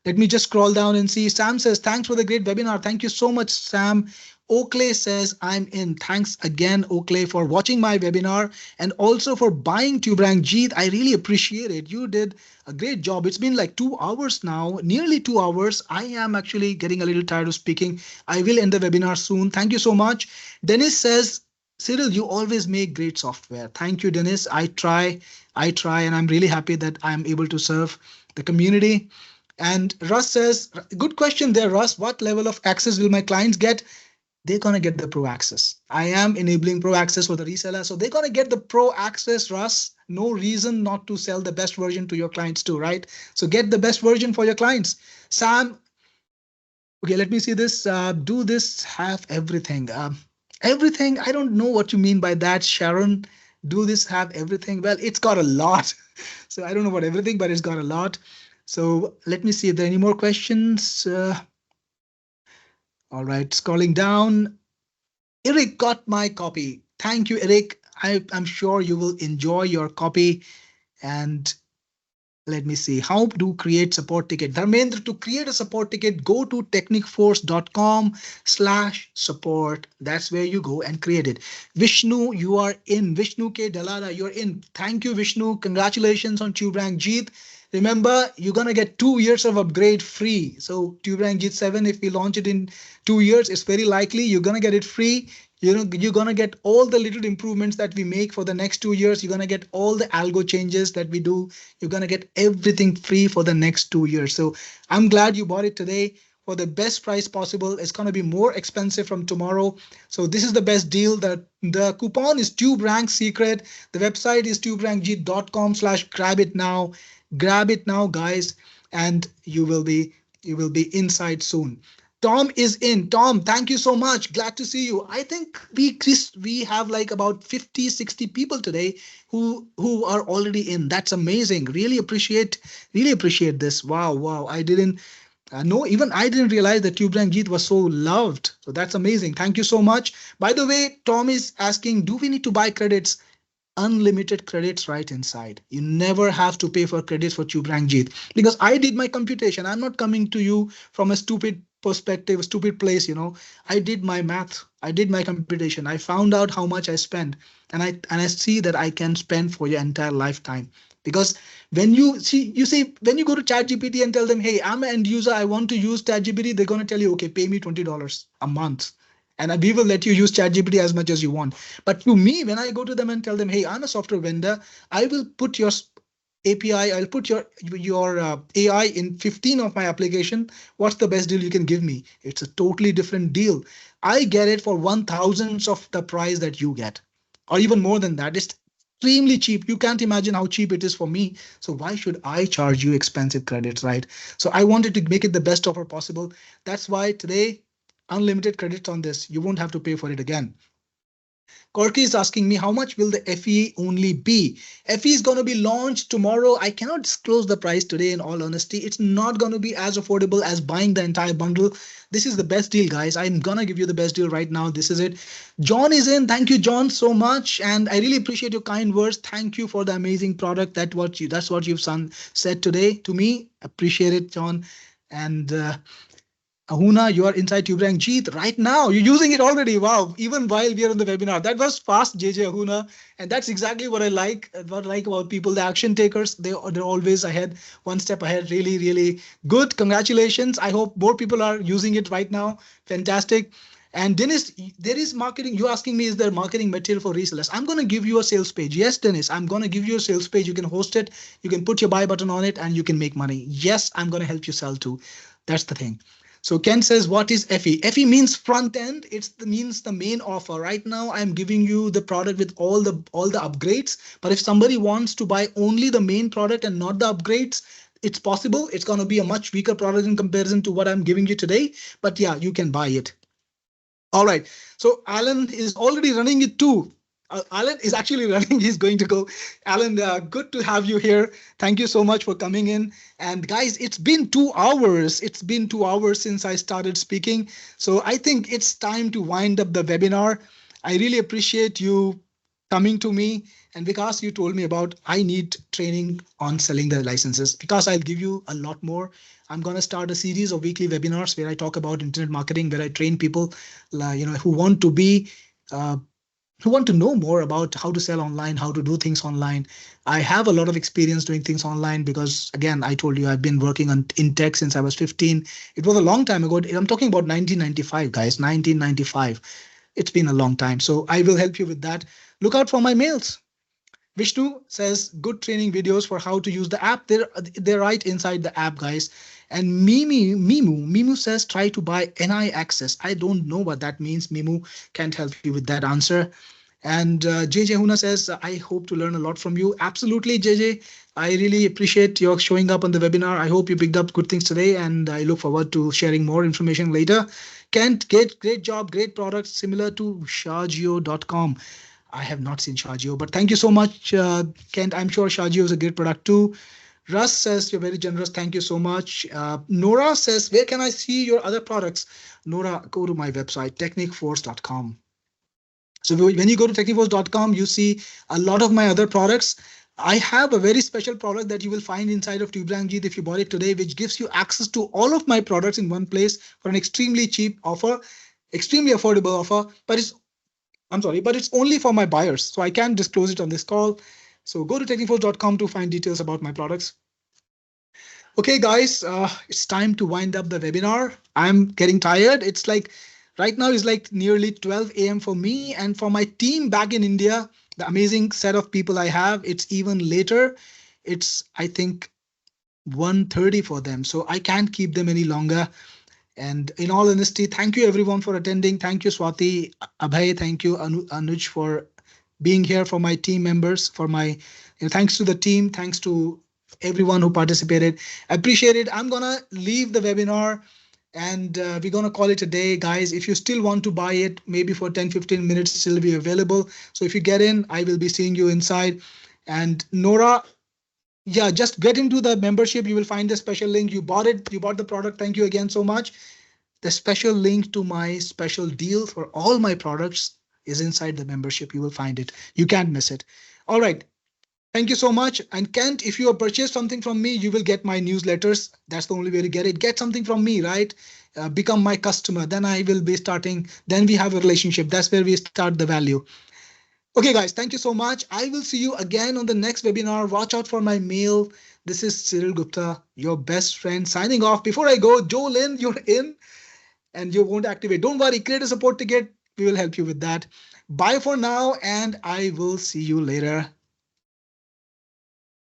Speaker 1: Let me just scroll down and see. Sam says, thanks for the great webinar. Thank you so much, Sam. Oakley says, I'm in. Thanks again, Oakley, for watching my webinar and also for buying Tuberank Jeet. I really appreciate it. You did a great job. It's been like 2 hours now, nearly 2 hours. I am actually getting a little tired of speaking. I will end the webinar soon. Thank you so much. Dennis says, Cyril, you always make great software. Thank you, Dennis. I try, and I'm really happy that I'm able to serve the community. And Russ says, good question there, Russ. What level of access will my clients get? They're going to get the pro access. I am enabling pro access for the reseller. So they're going to get the pro access, Russ. No reason not to sell the best version to your clients too, right? So get the best version for your clients. Sam, okay, let me see this. Do this have everything? Everything, I don't know what you mean by that, Sharon. Do this have everything? Well, it's got a lot. So I don't know what everything, but it's got a lot. So let me see if there are any more questions. All right, scrolling down. Eric got my copy. Thank you, Eric. I'm sure you will enjoy your copy. And let me see how to create support ticket. Dharmendra, to create a support ticket, go to technicforce.com/support. That's where you go and create it. Vishnu, you are in. Vishnu K. Dalada, you're in. Thank you, Vishnu. Congratulations on Tuberank Jeet. Remember, you're going to get 2 years of upgrade free. So Tuberank Jeet 7, if we launch it in 2 years, it's very likely you're going to get it free. You're going to get all the little improvements that we make for the next 2 years. You're going to get all the algo changes that we do. You're going to get everything free for the next 2 years. So I'm glad you bought it today for the best price possible. It's going to be more expensive from tomorrow. So this is the best deal. The coupon is Tuberank Secret. The website is tuberank.com/grab it now. Grab it now, guys, and you will be inside soon. Tom is in. Tom, thank you so much. Glad to see you. I think we have like about 50, 60 people today who are already in. That's amazing. Really appreciate this. Wow. I didn't know, even I didn't realize that Tuberank Jeet was so loved. So that's amazing. Thank you so much. By the way, Tom is asking, do we need to buy credits? Unlimited credits right inside. You never have to pay for credits for Tuberank Jeet because I did my computation. I'm not coming to you from a stupid perspective, a stupid place. I did my math. I did my computation. I found out how much I spend, and I see that I can spend for your entire lifetime. Because when you see when you go to ChatGPT and tell them, hey, I'm an end user, I want to use ChatGPT, they're going to tell you, okay, pay me $20 a month. And we will let you use ChatGPT as much as you want. But to me, when I go to them and tell them, hey, I'm a software vendor, I will put your API, I'll put your AI in 15 of my application. What's the best deal you can give me? It's a totally different deal. I get it for 1,000th of the price that you get, or even more than that. It's extremely cheap. You can't imagine how cheap it is for me. So why should I charge you expensive credits, right? So I wanted to make it the best offer possible. That's why today, unlimited credits on this. You won't have to pay for it again. Corky is asking me, how much will the FE only be? FE is going to be launched tomorrow. I cannot disclose the price today, in all honesty. It's not going to be as affordable as buying the entire bundle. This is the best deal, guys. I'm going to give you the best deal right now. This is it. John is in. Thank you, John, so much. And I really appreciate your kind words. Thank you for the amazing product. That's what you've said today to me. Appreciate it, John. And Ahuna, you are inside Tuberank Jeet right now. You're using it already. Wow. Even while we are on the webinar. That was fast, JJ Ahuna. And that's exactly what I like. What I like about people, the action takers. They're always ahead, one step ahead. Really, really good. Congratulations. I hope more people are using it right now. Fantastic. And Dennis, there is marketing. You're asking me, is there marketing material for resellers? I'm going to give you a sales page. Yes, Dennis, I'm going to give you a sales page. You can host it. You can put your buy button on it and you can make money. Yes, I'm going to help you sell too. That's the thing. So Ken says, what is FE? FE means front end. Means the main offer. Right now, I'm giving you the product with all the upgrades. But if somebody wants to buy only the main product and not the upgrades, it's possible. It's going to be a much weaker product in comparison to what I'm giving you today. But yeah, you can buy it. All right. So Alan is already running it too. Alan is actually running. He's going to go. Alan, good to have you here. Thank you so much for coming in. And guys, it's been 2 hours. It's been 2 hours since I started speaking. So I think it's time to wind up the webinar. I really appreciate you coming to me. And because you told me about I need training on selling the licenses, because I'll give you a lot more. I'm going to start a series of weekly webinars where I talk about internet marketing, where I train people, who want to be uh, who want to know more about how to sell online, how to do things online. I have a lot of experience doing things online because, again, I told you I've been working on in tech since I was 15. It was a long time ago. I'm talking about 1995, guys, 1995. It's been a long time. So I will help you with that. Look out for my mails. Vishnu says good training videos for how to use the app. They're right inside the app, guys. And Mimu says try to buy NI access. I don't know what that means. Mimu can't help you with that answer. And JJ Huna says, I hope to learn a lot from you. Absolutely, JJ. I really appreciate your showing up on the webinar. I hope you picked up good things today, and I look forward to sharing more information later. Kent, great job, great product, similar to Shajio.com. I have not seen Shajio, but thank you so much, Kent. I'm sure Shajio is a great product too. Russ says you're very generous. Thank you so much. Nora says, where can I see your other products? Nora, go to my website, technicforce.com. So when you go to techniforce.com, you see a lot of my other products. I have a very special product that you will find inside of Tuberank Jeet if you bought it today, which gives you access to all of my products in one place for an extremely cheap offer, extremely affordable offer. But it's only for my buyers, so I can't disclose it on this call. So go to techniforce.com to find details about my products. Okay, guys, it's time to wind up the webinar. I'm getting tired. It's like right now is like nearly 12 a.m. for me, and for my team back in India, the amazing set of people I have, it's even later. It's, I think, 1:30 for them. So I can't keep them any longer. And in all honesty, thank you everyone for attending. Thank you, Swati, Abhay. Thank you, Anuj, for being here, for my team members, for my, thanks to the team. Thanks to everyone who participated. I appreciate it. I'm going to leave the webinar and we're going to call it a day, guys. If you still want to buy it, maybe for 10-15 minutes, still be available. So if you get in, I will be seeing you inside. And Nora, yeah, just get into the membership. You will find the special link. You bought it, you bought the product. Thank you again so much. The special link to my special deal for all my products is inside the membership. You will find it. You can't miss it. All right. Thank you so much. And Kent, if you have purchased something from me, you will get my newsletters. That's the only way to get it. Get something from me, right? Become my customer. Then I will be starting. Then we have a relationship. That's where we start the value. Okay, guys, thank you so much. I will see you again on the next webinar. Watch out for my mail. This is Cyril Gupta, your best friend, signing off. Before I go, Joe Lynn, you're in and you won't activate. Don't worry, create a support ticket. We will help you with that. Bye for now, and I will see you later.